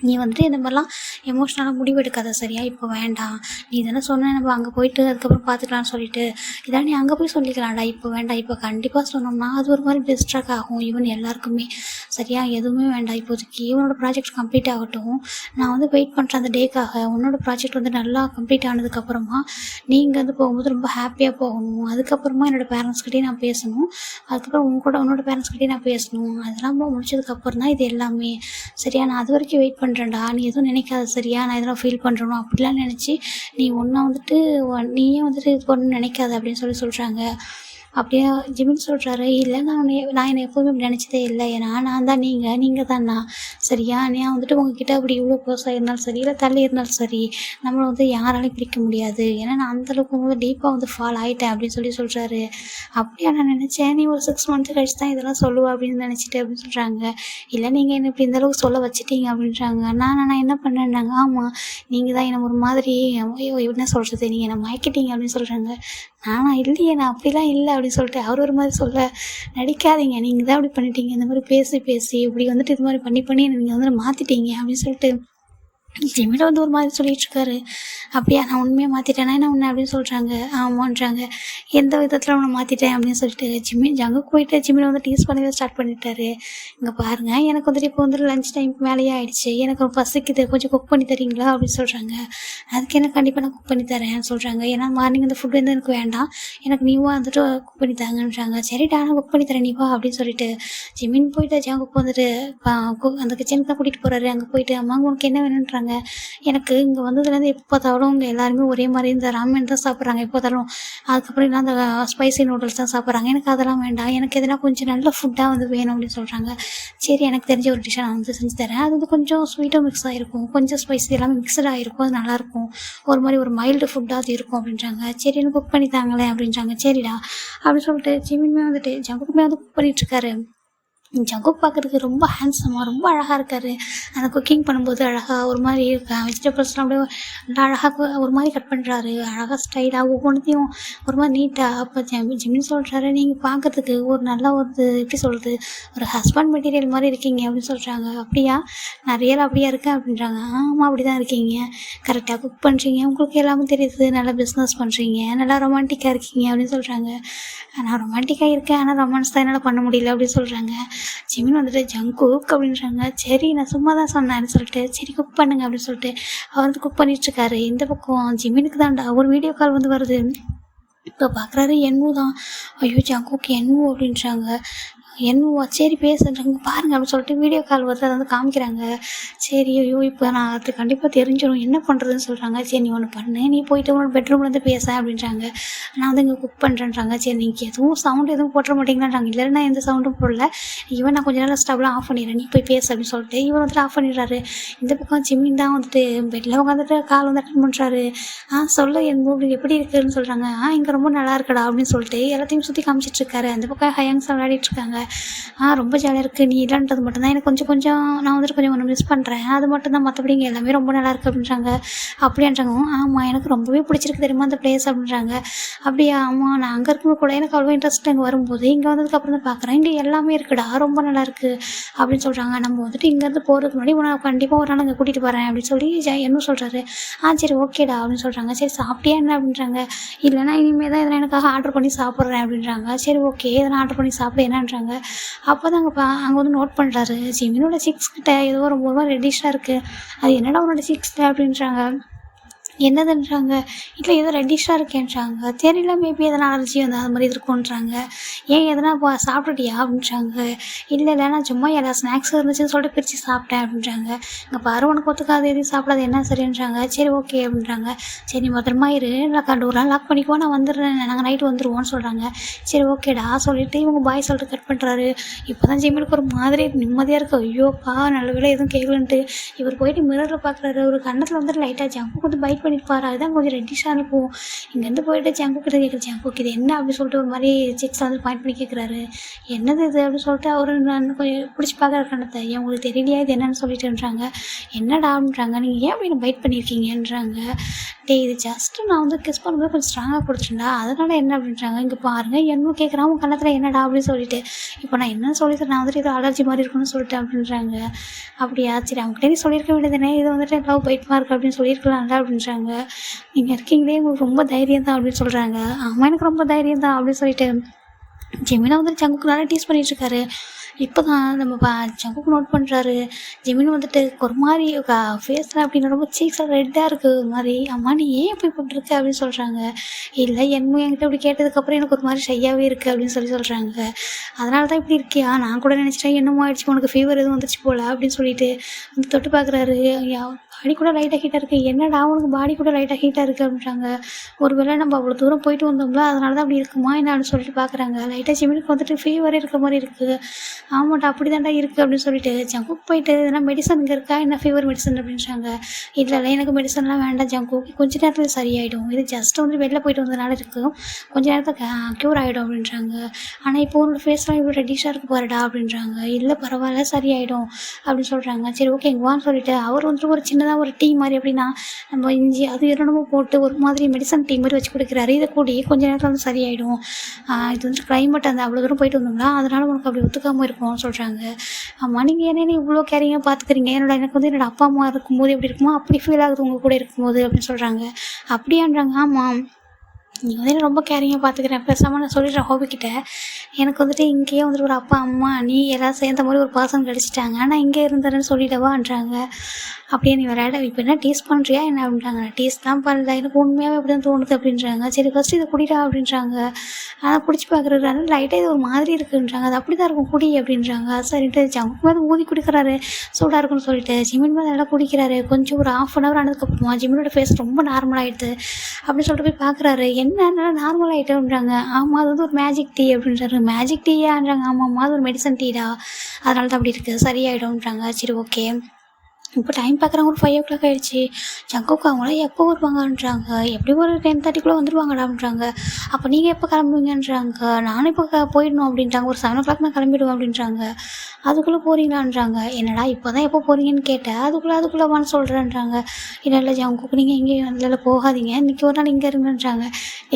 நீ வந்துட்டு இந்த மாதிரிலாம் எமோஷ்னலாக முடிவு எடுக்காத சரியா, இப்போ வேண்டாம். நீ தானே சொன்ன நம்ம அங்கே போயிட்டு அதுக்கப்புறம் பார்த்துக்கலான்னு சொல்லிட்டு, இதான் நீ அங்கே போய் சொல்லிக்கலாம்டா, இப்போ வேண்டாம். இப்போ கண்டிப்பாக சொன்னோம்னா அது ஒரு மாதிரி டிஸ்ட்ராக்ட் ஆகும் ஈவன் எல்லாருக்குமே சரியா. எதுவுமே வேண்டாம் இப்போதைக்கு. உன்னோட ப்ராஜெக்ட் கம்ப்ளீட் ஆகட்டும். நான் வந்து வெயிட் பண்ணுறேன் அந்த டேக்காக. உன்னோட ப்ராஜெக்ட் வந்து நல்லா கம்ப்ளீட் ஆனதுக்கப்புறமா நீங்கள் வந்து போகும்போது ரொம்ப ஹாப்பியாக போகணும். அதுக்கப்புறமா என்னோடய பேரண்ட்ஸ்கிட்டையும் நான் பேசணும். அதுக்கப்புறம் உன்னோட பேரண்ட்ஸ்கிட்டையும் நான் பேசணும். அதெல்லாம் முடிச்சதுக்கப்புறம் தான் இது எல்லாமே சரியா. நான் அது வரைக்கும் வெயிட் பண்ணுறேன்டா, நீ எதுவும் நினைக்காத சரியா. நான் இதெல்லாம் ஃபீல் பண்ணுறனோ அப்படிலாம் நினச்சி நீ ஒன்றா வந்துட்டு நீயே வந்துட்டு இது பண்ணணும்னு நினைக்காத அப்படின்னு சொல்கிறாங்க. அப்படியே ஜிமின் சொல்கிறாரு, இல்லை நான் என்னை எப்போவுமே இப்படி நினச்சதே இல்லை. ஏன்னா நான் தான் நீங்கள் தான் நான் சரியா. நான் வந்துட்டு உங்ககிட்ட அப்படி இவ்வளோ க்ளோஸாக இருந்தாலும் சரி, இல்லை தள்ளி இருந்தாலும் சரி, நம்மளை வந்து யாராலையும் பிரிக்க முடியாது. ஏன்னா நான் அந்தளவுக்கு வந்து டீப்பாக வந்து ஃபால் ஆகிட்டேன் அப்படின்னு சொல்கிறாரு. அப்படியா நான் நினச்சேன் நீ ஒரு 6 மந்த்து கழிச்சு தான் இதெல்லாம் சொல்லுவா அப்படின்னு நினச்சிட்டு அப்படின்னு சொல்கிறாங்க. இல்லை நீங்கள் என்ன இப்படி இந்தளவுக்கு சொல்ல வச்சுட்டீங்க அப்படின்றாங்க. நான் என்ன பண்ணேன்னாங்க, ஆமாம் நீங்கள் தான் என்னை ஒரு மாதிரி என்ன சொல்கிறது, நீங்கள் என்னை மயக்கிட்டீங்க அப்படின்னு சொல்கிறாங்க. நானா இல்லையே, நான் அப்படிலாம் இல்லை அப்படின்னு சொல்லிட்டு அவர் ஒரு மாதிரி சொல்ல, நடிக்காதீங்க, நீங்கள் தான் அப்படி பண்ணிட்டீங்க, இந்த மாதிரி பேசி இப்படி வந்துட்டு இது மாதிரி பண்ணி நீங்கள் வந்து மாற்றிட்டீங்க அப்படின்னு சொல்லிட்டு ஜிமிட வந்து ஒரு மாதிரி சொல்லிகிட்ருக்காரு. அப்படியா நான் உண்மையாக மாற்றிட்டேன்னா என்ன உன்னை அப்படின்னு சொல்கிறாங்க. ஆமான்றாங்க. எந்த விதத்தில் உன்னை மாற்றிட்டேன் அப்படின்னு சொல்லிட்டு ஜங்குக்கு போயிட்டு ஜிமிட வந்து டீஸ் பண்ணவே ஸ்டார்ட் பண்ணிட்டாரு. இங்கே பாருங்கள், எனக்கு வந்துட்டு இப்போ வந்துட்டு லஞ்ச் டைம் மேலேயே ஆகிடுச்சு, எனக்கு ஒரு பசிக்குது, கொஞ்சம் குக் பண்ணி தரீங்களா அப்படின்னு சொல்கிறாங்க. அதுக்கு எனக்கு கண்டிப்பாக நான் குக் பண்ணி தரேன்னு சொல்கிறாங்க. ஏன்னா மார்னிங் அந்த ஃபுட் வந்து எனக்கு வேண்டாம், எனக்கு நீவா வந்துட்டு குக் பண்ணி தாங்கன்றாங்க. சரிடா நான் குக் பண்ணி தரேன் நீ வா அப்படின்னு சொல்லிட்டு ஜிமின் போயிட்டு ஜங்குக்கு வந்துட்டு அந்த கிச்சனுக்கு தான் கூட்டிகிட்டு போகிறாரு. அங்கே போயிட்டு அம்மாங்க உனக்கு என்ன வேணுன்றாங்க. எனக்கு இங்கே வந்ததுலேருந்து எப்போ பார்த்தாலும் இங்கே எல்லாருமே ஒரே மாதிரி இந்த ராமன் தான் சாப்பிட்றாங்க எப்போ பார்த்தாலும். அதுக்கப்புறம் இல்லை அந்த ஸ்பைசி நூடுல்ஸ் தான் சாப்பிட்றாங்க. எனக்கு அதெல்லாம் வேண்டாம், எனக்கு எதனா கொஞ்சம் நல்ல ஃபுட்டாக வந்து வேணும் அப்படின்னு சொல்கிறாங்க. சரி எனக்கு தெரிஞ்ச ஒரு டிஷ்ஷை நான் வந்து செஞ்சு தரேன், அது வந்து கொஞ்சம் ஸ்வீட்டாக மிக்ஸ் ஆகிருக்கும், கொஞ்சம் ஸ்பைசி எல்லாமே மிக்சட் ஆகிருக்கும், அது நல்லாயிருக்கும், ஒரு மாதிரி ஒரு மைல்டு ஃபுட்டாக அது இருக்கும் அப்படின்றாங்க. சரி எனக்கு குக் பண்ணி தாங்களேன் அப்படின்றாங்க. சரிடா அப்படின்னு சொல்லிட்டு ஜிமின்மே வந்துட்டு ஜங்குக்குமே வந்து குக் பண்ணிகிட்ருக்காரு. ஜங்குக் பார்க்குறதுக்கு ரொம்ப ஹேண்ட்ஸமாக ரொம்ப அழகாக இருக்கார். அந்த குக்கிங் பண்ணும்போது அழகாக ஒரு மாதிரி வெஜிடபிள்ஸ்லாம் அப்படியே நல்லா அழகாக ஒரு மாதிரி கட் பண்ணுறாரு, அழகாக ஸ்டைலாக ஒவ்வொன்றுத்தையும் ஒரு மாதிரி நீட்டாக. அப்போ ஜிமின் சொல்கிறாரு, நீங்கள் பார்க்குறதுக்கு ஒரு நல்ல ஒரு எப்படி சொல்கிறது, ஒரு ஹஸ்பண்ட் மெட்டீரியல் மாதிரி இருக்கீங்க அப்படின்னு சொல்கிறாங்க. அப்படியா நான் ரியலாக அப்படியா இருக்கேன் அப்படின்றாங்க. ஆமாம் அப்படி தான் இருக்கீங்க, கரெக்டாக குக் பண்ணுறீங்க, உங்களுக்கு எல்லாமே தெரியுது, நல்லா பிஸ்னஸ் பண்ணுறீங்க, நல்லா ரொமான்டிக்காக இருக்கீங்க அப்படின்னு சொல்கிறாங்க. நான் ரொமான்டிக்காக இருக்கேன், ஆனால் ரொமான்ஸ் தான் என்னால் பண்ண முடியல அப்படின்னு சொல்கிறாங்க. ஜிமின் வந்துட்டு ஜங்குக் அப்படின்றாங்க. சரி நான் சும்மா தான் சொன்னேன்னு சொல்லிட்டு சரி குக் பண்ணுங்க அப்படின்னு சொல்லிட்டு அவர் வந்து குக் பண்ணிட்டுருக்காரு. இந்த பக்கம் ஜிமினுக்கு தான்டா ஒரு வீடியோ கால் வந்து வருது. இப்போ பார்க்குறாரு என்வு தான். ஐயோ ஜங்குக் என்வு அப்படின்றாங்க. என்னவோ சரி பேசுகிறாங்க பாருங்கள் அப்படின்னு சொல்லிட்டு வீடியோ கால் வருது, அதை வந்து காமிக்கிறாங்க. சரி ஐயோ இப்போ நான் அது கண்டிப்பாக தெரிஞ்சிடும் என்ன பண்ணுறதுன்னு சொல்கிறாங்க. சரி நீ ஒன்று பண்ணு, நீ போயிட்டு உன்னோட பெட்ரூம்லேருந்து பேச அப்படின்றாங்க. நான் வந்து இங்கே குக் பண்ணுறேன்றாங்க. சரி நீங்கள் எதுவும் சவுண்டு எதுவும் போட்டுற மாட்டீங்களான்றாங்க. இல்லை நான் எந்த சவுண்டும் போடல, இவன் நான் கொஞ்சம் நேரம் ஸ்டவ்லாம் ஆஃப் பண்ணிடுறேன், நீ போய் பேசு அப்படின்னு சொல்லிட்டு இவன் வந்துட்டு ஆஃப் பண்ணிடுறாரு. இந்த பக்கம் ஜிமின் தான் வந்துட்டு பெட்டில் உட்காந்துட்டு கால் வந்து அட்டன் பண்ணுறாரு. சொல்ல என் மூடு எப்படி இருக்குதுன்னு சொல்கிறாங்க. இங்கே ரொம்ப நல்லா இருக்கடா அப்படின்னு சொல்லிட்டு எல்லாத்தையும் சுற்றி காமிச்சிட்ருக்காரு. அந்த பக்கம் ஹயாங்ஸ் விளையாடிட்டுருக்காங்க. ரொம்ப ஜாலியாக இருக்குது, நீ இல்லைன்றது மட்டும்தான் எனக்கு கொஞ்சம் கொஞ்சம் நான் வந்துட்டு கொஞ்சம் ஒன்று மிஸ் பண்ணுறேன், அது மட்டும்தான், மற்றபடி இங்கே எல்லாமே ரொம்ப நல்லாயிருக்கு அப்படின்றாங்க. அப்படின்றாங்க. ஆமாம் எனக்கு ரொம்பவே பிடிச்சிருக்கு தெரியுமா அந்த பிளேஸ் அப்படின்றாங்க. அப்படியா, ஆமாம் நான் அங்கே இருக்கும்போது கூட எனக்கு அவ்வளோ இன்ட்ரெஸ்ட் அங்கே வரும்போது, இங்கே வந்ததுக்கப்புறம் தான் பார்க்குறேன் இங்கே எல்லாமே இருக்குடா, ரொம்ப நல்லாயிருக்கு அப்படின்னு சொல்கிறாங்க. நம்ம வந்துட்டு இங்கேருந்து போகிறதுக்கு முன்னாடி உன்னை கண்டிப்பாக ஒரு நாள் அங்கே கூட்டிகிட்டு போகிறேன் அப்படின்னு சொல்லி என்ன சொல்கிறாரு. சரி ஓகேடா அப்படின்னு சொல்கிறாங்க. சரி சாப்பிட்டியா என்ன அப்படின்றாங்க. இல்லைனா இனிமேல் தான் எதனா எனக்காக ஆர்டர் பண்ணி சாப்பிட்றேன் அப்படின்றாங்க. சரி ஓகே எதனா ஆர்டர் பண்ணி சாப்பிட என்னன்றாங்க. அப்போ தான் அங்கே வந்து நோட் பண்ணுறாரு, ஜிமினோட சிக்ஸ் கிட்ட ஏதோ ரொம்ப ரெட்டிஷாக இருக்குது, அது என்னடா உன்னோட சிக்ஸில் அப்படின்றாங்க. என்னதுன்றாங்க. இல்லை ஏதோ ரெட்டிஷாக இருக்கேன்றாங்க. தெரியல, மேபி எதனா அலர்ஜி வந்து அது மாதிரி இருக்குன்றாங்க. ஏன் எதனா சாப்பிட்டுட்டியா அப்படின்றாங்க. இல்லை நான் சும்மா எல்லா ஸ்நாக்ஸ் இருந்துச்சுன்னு சொல்லிட்டு பிரித்து சாப்பிட்டேன் அப்படின்றாங்க. இங்கே பாரு உனக்கு ஒத்துக்காது எதுவும் சாப்பிடாது என்ன சரின்றாங்க. சரி ஓகே அப்படின்றாங்க. சரி பத்திரமா இரு, நான் ஒரு நாள் லாக் பண்ணிக்குவோம், நான் வந்துடுறேன், நாங்கள் நைட்டு வந்துடுவோம்னு சொல்கிறாங்க. சரி ஓகேடா சொல்லிவிட்டு இவங்க பாய் சொல்லிட்டு கட் பண்ணுறாரு. இப்போ தான் ஜிம்மினுக்கு ஒரு மாதிரி நிம்மதியாக இருக்குது. ஐயோப்பா நல்ல வேலை எதுவும் கேட்கலன்ட்டு இவர் போயிட்டு மிரரில் பார்க்குறாரு. ஒரு கண்ணத்தில் வந்துட்டு லைட்டாக ஜம்பு கொஞ்சம் பைட் பண்ணியிருப்பாரு, அதுதான் கொஞ்சம் ரெட்டிஷாக இருக்கும். இங்கேருந்து போயிட்டு ஜங்கு கிட்ட கேட்குற, ஜங்குக்கு இது என்ன அப்படின்னு சொல்லிட்டு ஒரு மாதிரி சிக்ஸ் வந்து பாயிண்ட் பண்ணி கேட்குறாரு. என்னது இது அப்படின்னு சொல்லிட்டு அவர் நான் கொஞ்சம் பிடிச்சி பார்க்குற கண்ணத்தை, ஏன் உங்களுக்கு தெரியலையா இது என்னன்னு சொல்லிட்டுன்றாங்க. என்னடா அப்படின்றாங்க. நீங்கள் ஏன் அப்படி பைட் பண்ணியிருக்கீங்கன்றாங்க. இது ஜஸ்ட்டு நான் வந்து கிஸ் பண்ணும்போது கொஞ்சம் ஸ்ட்ராங்காக கொடுத்துட்டேன்டா, அதனால் என்ன அப்படின்றாங்க. இங்கே பாருங்கள் என்னும் கேட்குறான் உன் கண்ணத்தில் என்னடா அப்படின்னு சொல்லிட்டு. இப்போ நான் என்னன்னு சொல்லிட்டு நான் வந்துட்டு இது அலர்ஜி மாதிரி இருக்குன்னு சொல்லிட்டேன் அப்படின்றாங்க. அப்படியா சரி அவங்ககிட்ட நீ சொல்லியிருக்க வேண்டியதுனே, இது வந்துட்டு லவ் பைட்மா இருக்குது அப்படின்னு சொல்லியிருக்கலாம்ல அப்படின்றாங்க. நீங்கள் இருக்கீங்களே உங்களுக்கு ரொம்ப தைரியம் தான் அப்படின்னு சொல்கிறாங்க. ஆமாம் எனக்கு ரொம்ப தைரியம் தான் அப்படின்னு சொல்லிட்டு ஜெமினா வந்துட்டு ஜங்குக்கு நல்லா டீஸ் பண்ணிகிட்ருக்காரு. இப்போ தான் நம்ம ஜங்குக்கு நோட் பண்ணுறாரு. ஜெமின் வந்துட்டு ஒரு மாதிரி ஃபேஸில் அப்படின்னு ரொம்ப சீக்ஸில் ரெட்டாக இருக்குது ஒரு மாதிரி. அம்மா நீ ஏன் இப்படி போட்டிருக்க அப்படின்னு சொல்கிறாங்க. இல்லை என்னமோ என்கிட்ட இப்படி கேட்டதுக்கப்புறம் எனக்கு ஒரு மாதிரி ஷையாகவே இருக்குது அப்படின்னு சொல்கிறாங்க. அதனால தான் இப்படி இருக்கியா, நான் கூட நினச்சிட்டேன் என்னமோ ஆயிடுச்சு உனக்கு ஃபீவர் எதுவும் வந்துச்சு போல் அப்படின்னு சொல்லிட்டு வந்து தொட்டு பார்க்குறாரு. பாடி கூட லைட்டாக ஹீட்டாக இருக்குது. என்னடா உனக்கு பாடி கூட லைட்டாக ஹீட்டாக இருக்குது அப்படின்றாங்க. ஒரு வேளை நம்ம அவ்வளோ தூரம் போயிட்டு வந்தோம்ல அதனால தான் அப்படி இருக்குமா என்னன்னு சொல்லிட்டு பார்க்குறாங்க. லைட்டாக ஜிமினுக்கு வந்துட்டு ஃபீவரே இருக்க மாதிரி இருக்குது. ஆமாட்டா அப்படி தான்டா இருக்குது அப்படின்னு சொல்லிட்டு ஜங்குக்கு போயிட்டு எதனா மெடிசன் இங்கே இருக்கா என்ன ஃபீவர் மெடிசன் அப்படின்றாங்க. இல்லை எனக்கு மெடிசன்லாம் வேண்டாம் ஜங்குக்கு, கொஞ்ச நேரத்தில் சரியாயிடும், இது ஜஸ்ட் வந்து வெளில போயிட்டு வந்ததுனால இருக்கும், கொஞ்ச நேரத்தில் க்யூர் ஆகிடும் அப்படின்றாங்க. ஆனால் இப்போ உன்னோட ஃபேஸ்லாம் இவ்வளோ ரெட்டிஷாக இருக்கு பாருடா அப்படின்றாங்க. இல்லை பரவாயில்ல சரியாயிடும் அப்படின்னு சொல்கிறாங்க. சரி ஓகே இங்கேவான்னு சொல்லிட்டு அவர் வந்துட்டு ஒரு சின்னதாக ஒரு டீ மாதிரி அப்படின்னா நம்ம இஞ்சி அது என்னமோ போட்டு ஒரு மாதிரி மெடிசன் டீ மாதிரி வச்சு கொடுக்குறாரு. இதை கூடி கொஞ்ச நேரத்தில் வந்து சரியாயிடும், இது வந்து கிளைமேட் அந்த அவ்வளோ தூரம் போயிட்டு வந்தோம்னா அதனால உனக்கு அப்படி ஒத்துக்காமல் இருக்கும்னு சொல்கிறாங்க. ஆமாம் நீங்கள் என்ன இவ்வளோ கேரிங்காக பார்த்துக்கிறீங்க, எனக்கு வந்து என்னோடய அப்பா அம்மா இருக்கும்போது எப்படி இருக்குமோ அப்படி ஃபீல் ஆகுது உங்கள் கூட இருக்கும்போது அப்படின்னு சொல்கிறாங்க. அப்படியான்றாங்க. ஆமாம் நீங்கள் வந்து ரொம்ப கேரிங்காக பார்த்துக்கிறேன், பேசாமல் நான் சொல்லிடுறேன் ஹோபிக்கிட்ட, எனக்கு வந்துட்டு இங்கேயே வந்துட்டு ஒரு அப்பா அம்மா நீ எல்லாம் சேர்ந்த மாதிரி ஒரு பர்சன் கிடச்சிட்டாங்க, நான் இங்கே இருந்தேன்னு சொல்லிடவான்றாங்க. அப்படியே நீ விளையாட இப்போ என்ன டீஸ் பண்ணுறியா என்ன அப்படின்றாங்க. நான் டீஸ் தான் பண்ணல, எனக்கு உண்மையாகவே அப்படி தான் தோணுது அப்படின்றாங்க. சரி ஃபஸ்ட்டு இதை குடிடா அப்படின்றாங்க. ஆனால் குடிச்சு பார்க்குறாரு லைட்டாக இது ஒரு மாதிரி இருக்குன்றாங்க. அது அப்படி தான் இருக்கும் குடி அப்படின்றாங்க. சரின்ட்டு ஜங்கு மேலே ஊதி குடிக்கிறாரு சூடாக இருக்குன்னு சொல்லிட்டு. ஜிமின் மேலே நல்லா குடிக்கிறாரு. கொஞ்சம் ஒரு ½ hour ஆனதுக்கப்புறமா ஜிமினோட ஃபேஸ் ரொம்ப நார்மல் ஆகிடுது அப்படின்னு சொல்லிட்டு போய் பார்க்குறாரு. என்ன நல்லா நார்மல் ஆகிட்டேன்றாங்க. ஆமாம் அது வந்து ஒரு மேஜிக் டீ அப்படின்றாரு. மேஜிக் டீயான்றாங்க. ஆமாம்மா அது ஒரு மெடிசன் டீடா, அதனால தான் அப்படி இருக்குது சரியாயிடும்ன்றாங்க. சரி ஓகே இப்போ டைம் பார்க்குறாங்க ஒரு 5 o'clock ஆகிடுச்சு. ஜங்குக்கு அவங்களாம் எப்போ வருவாங்கன்றாங்க. எப்படி ஒரு 10:30 வந்துடுவாங்கடா அப்படின்றாங்க. அப்போ நீங்கள் எப்போ கிளம்புவீங்கன்றாங்க. நானும் இப்போ போயிடணும் அப்படின்றாங்க. ஒரு 7 o'clock நான் கிளம்பிடுவேன் அப்படின்றாங்க. அதுக்குள்ளே போகிறீங்களான்றாங்க. என்னடா இப்போ தான் எப்போ போகிறீங்கன்னு கேட்டேன், அதுக்குள்ளே வான்னு சொல்கிறேன்றாங்க. இல்லை ஜங்குக்கு நீங்கள் எங்கேயும் இல்லை போகாதீங்க, இன்றைக்கி ஒரு நாள் இங்கே இருங்கன்றாங்க.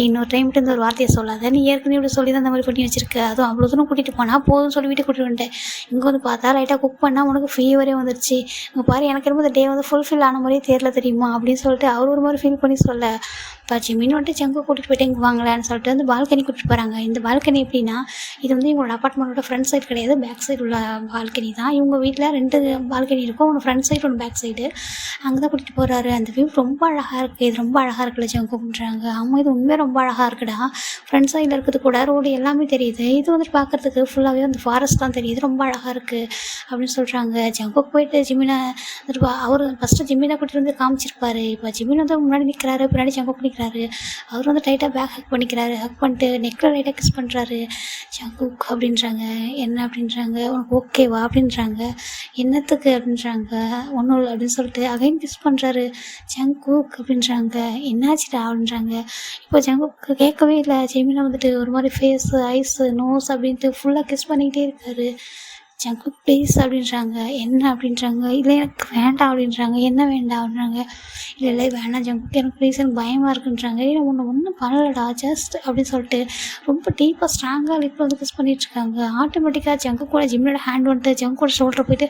இன்னொரு டைம் இந்த ஒரு வார்த்தையை சொல்லாத, நீ ஏற்கனவே இப்படி சொல்லி தான் அந்த மாதிரி பண்ணி வச்சிருக்க, அதுவும் அவ்வளோ தூரம் கூட்டிகிட்டு போனால் போதும்னு சொல்லி வீட்டுக்கு கூட்டிட்டு வந்துட்டேன். இங்கே வந்து பார்த்தா லைட்டாக குக் பண்ணால் உனக்கு ஃபீவரே வந்துருச்சு, இங்கே பாரு எனக்கு ரொம்ப இந்த டே வந்து ஃபுல்ஃபில் ஆன மாதிரியே தெரியல தெரியுமா அப்படின்னு சொல்லிட்டு அவர் ஒரு மாதிரி ஃபீல் பண்ணி சொல்ல. இப்போ ஜிமின் வந்துட்டு ஜங்கு கூட்டிகிட்டு போயிட்டு இங்கே வாங்கலான்னு சொல்லிட்டு வந்து பால்கனி கூட்டிகிட்டு போகிறாங்க. இந்த பால்கனி எப்படின்னா இது வந்து இவங்களோட அப்பார்ட்மெண்ட்டோட ஃப்ரண்ட் சைடு கிடையாது, பேக் சைடு உள்ள பால்கனி தான். இவங்க வீட்டில் 2 பால்கனி இருக்கும், ஒன்று ஃப்ரண்ட் சைடு ஒன்று பேக் சைடு. அங்கே தான் கூட்டிகிட்டு போகிறாரு. அந்த வியூ ரொம்ப அழகாக இருக்குது, இது ரொம்ப அழகாக இருக்குல்ல ஜங்கு அப்படின்றாங்க. ஆமாம் இது உண்மையாக ரொம்ப அழகாக இருக்குடா, ஃப்ரண்ட் சைடில் இருக்கிறது கூட ரோடு எல்லாமே தெரியுது, இது வந்துட்டு பார்க்குறதுக்கு ஃபுல்லாகவே அந்த ஃபாரஸ்ட்லாம் தெரியுது, ரொம்ப அழகாக இருக்குது அப்படின்னு சொல்கிறாங்க. ஜங்குக்கு போயிட்டு ஜிமினை அவர் ஃபஸ்ட்டு ஜிமினை கூட்டிகிட்டு வந்து காமிச்சிருப்பாரு. இப்போ ஜிமின் வந்து முன்னாடி நிற்கிறாரு, பின்னாடி ஜங்குக்கு நிற்கிறாரு. அவர் வந்து டைட்டாக பேக் ஹக் பண்ணிக்கிறாரு. ஹக் பண்ணிட்டு நெக்கில் லைட்டாக கிஸ் பண்ணுறாரு. ஜங்குக் அப்படின்றாங்க. என்ன அப்படின்றாங்க. உனக்கு ஓகேவா அப்படின்றாங்க. என்னத்துக்கு அப்படின்றாங்க. ஒன்றும் இல்லை அப்படின்னு சொல்லிட்டு அகைன் கிஸ் பண்ணுறாரு. ஜங்குக் அப்படின்றாங்க. என்னாச்சுடா அப்படின்றாங்க. இப்போ ஜங்குக்கு கேட்கவே இல்லை. ஜெமினா வந்துட்டு ஒரு மாதிரி ஃபேஸு ஐஸு நோஸ் அப்படின்ட்டு ஃபுல்லாக கிஸ் பண்ணிக்கிட்டே இருக்காரு. ஜங்குக் ப்ளீஸ் அப்படின்றாங்க. என்ன அப்படின்றாங்க. இல்லை எனக்கு வேண்டாம் அப்படின்றாங்க. என்ன வேண்டாம் அப்படின்றாங்க. இல்லை இல்லை வேணாம் ஜங்குக் எனக்கு ப்ளீஸ் எனக்கு பயமாக இருக்குன்றாங்க. இல்லை ஒன்றும் பண்ணலடா ஜஸ்ட் அப்படின்னு சொல்லிட்டு ரொம்ப டீப்பாக ஸ்ட்ராங்காக லிப்பில் வந்து கிஸ் பண்ணிகிட்ருக்காங்க. ஆட்டோமேட்டிக்காக ஜங்குக்கோட ஜிம்மியோட ஹேண்ட் வந்துட்டு ஜங்குக்கோட ஷோல்டர் போயிட்டு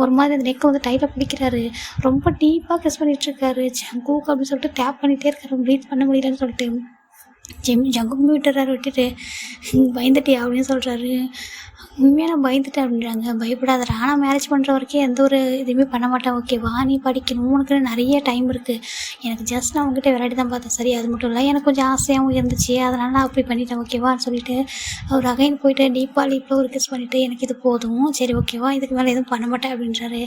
ஒரு மாதிரி அந்த நெக்கை வந்து டைட்டாக பிடிக்கிறாரு. ரொம்ப டீப்பாக கிஸ் பண்ணிகிட்ருக்காரு. ஜங்குக் அப்படின்னு சொல்லிட்டு டேப் பண்ணிகிட்டே இருக்காரு. ப்ரீத் பண்ண முடியலன்னு சொல்லிட்டு ஜங்குக்கும் விட்டுறாரு. விட்டுட்டு பயந்துட்டியா அப்படின்னு சொல்கிறாரு. உண்மையாக நான் பயந்துட்டேன் அப்படின்றாங்க. பயப்படாதடா, நான் மேரேஜ் பண்ணுற வரைக்கும் எந்த ஒரு இதுவுமே பண்ண மாட்டேன் ஓகேவா, நீ படிக்கணும், உனக்கு நிறைய டைம் இருக்குது, எனக்கு ஜஸ்ட் நான் உங்ககிட்ட விளையாடி தான் பார்த்தேன் சரி, அது மட்டும் இல்லை எனக்கு கொஞ்சம் ஆசையாகவும் இருந்துச்சு, அதனால் நான் அப்படி பண்ணிட்டேன் ஓகேவான்னு சொல்லிட்டு அவர் அகைன் போய்ட்டு டீப்பாக லீப்பில் ஒரு கிஸ் பண்ணிவிட்டு எனக்கு இது போதும் சரி ஓகேவா, இதுக்கு மேலே எதுவும் பண்ண மாட்டேன் அப்படின்றாரு.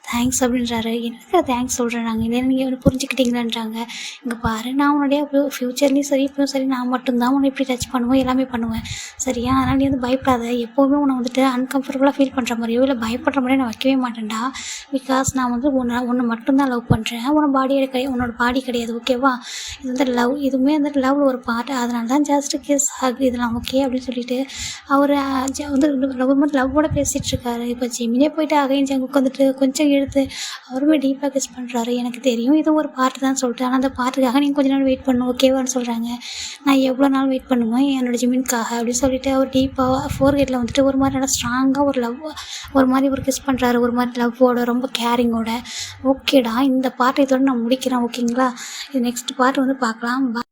தேங்க்ஸ் அப்படின்றாரு. எனக்கு தேங்க்ஸ் சொல்கிறேன் நாங்கள் இல்லை நீங்கள் வந்து புரிஞ்சுக்கிட்டீங்களான்றாங்க. இங்கே பாரு, நான் உன்னுடைய ஃப்யூச்சர்லேயும் சரி இப்போயும் சரி நான் மட்டும்தான் உன்னை இப்படி டச் பண்ணுவேன், எல்லாமே பண்ணுவேன் சரியா, அதனால் நீ வந்து பயப்படாத, எப்போவுமே உன்னை வந்துட்டு அன்கம்ஃபர்டபுளாக ஃபீல் பண்ணுற மாதிரியோ இல்லை பயப்படுற மாதிரியோ நான் வைக்கவே மாட்டேன்டா. பிகாஸ் நான் வந்து உன்னை மட்டும்தான் லவ் பண்ணுறேன், உன்னோட பாடி கிடையாது ஓகேவா, இது வந்து லவ், இதுவுமே வந்துட்டு லவ் ஒரு பார்ட், அதனால தான் ஜஸ்ட் கிஸ் ஹக் இதெல்லாம் ஓகே அப்படின்னு சொல்லிட்டு அவர் வந்து லவ்வோட பேசிகிட்டு இருக்காரு. இப்போ ஜெமினே போயிட்டு அகைன் ஜங்குக்கு வந்துட்டு கொஞ்சம் எடுத்து அவருமே டீப்பாக கிஸ் பண்ணுறாரு. எனக்கு தெரியும் இது ஒரு பார்ட்டு தான் சொல்லிட்டு, ஆனால் அந்த பார்ட்டுக்காக நீங்கள் கொஞ்ச நாள் வெயிட் பண்ணணும் ஓகேவான்னு சொல்கிறாங்க. நான் எவ்வளோ நாள் வெயிட் பண்ணுவேன் என்னோடய ஜிமினுக்காக அப்படின்னு சொல்லிட்டு அவர் டீப்பாக ஃபோர்கேட்டில் வந்துட்டு ஒரு மாதிரி நல்லா ஸ்ட்ராங்காக ஒரு லவ் ஒரு மாதிரி ஒரு கிஸ் பண்ணுறாரு, ஒரு மாதிரி லவ்வோட ரொம்ப கேரிங்கோட. ஓகேடா, இந்த பார்ட் இதோட நான் முடிக்கிறேன் ஓகேங்களா, இது நெக்ஸ்ட் பார்ட் வந்து பார்க்கலாம்.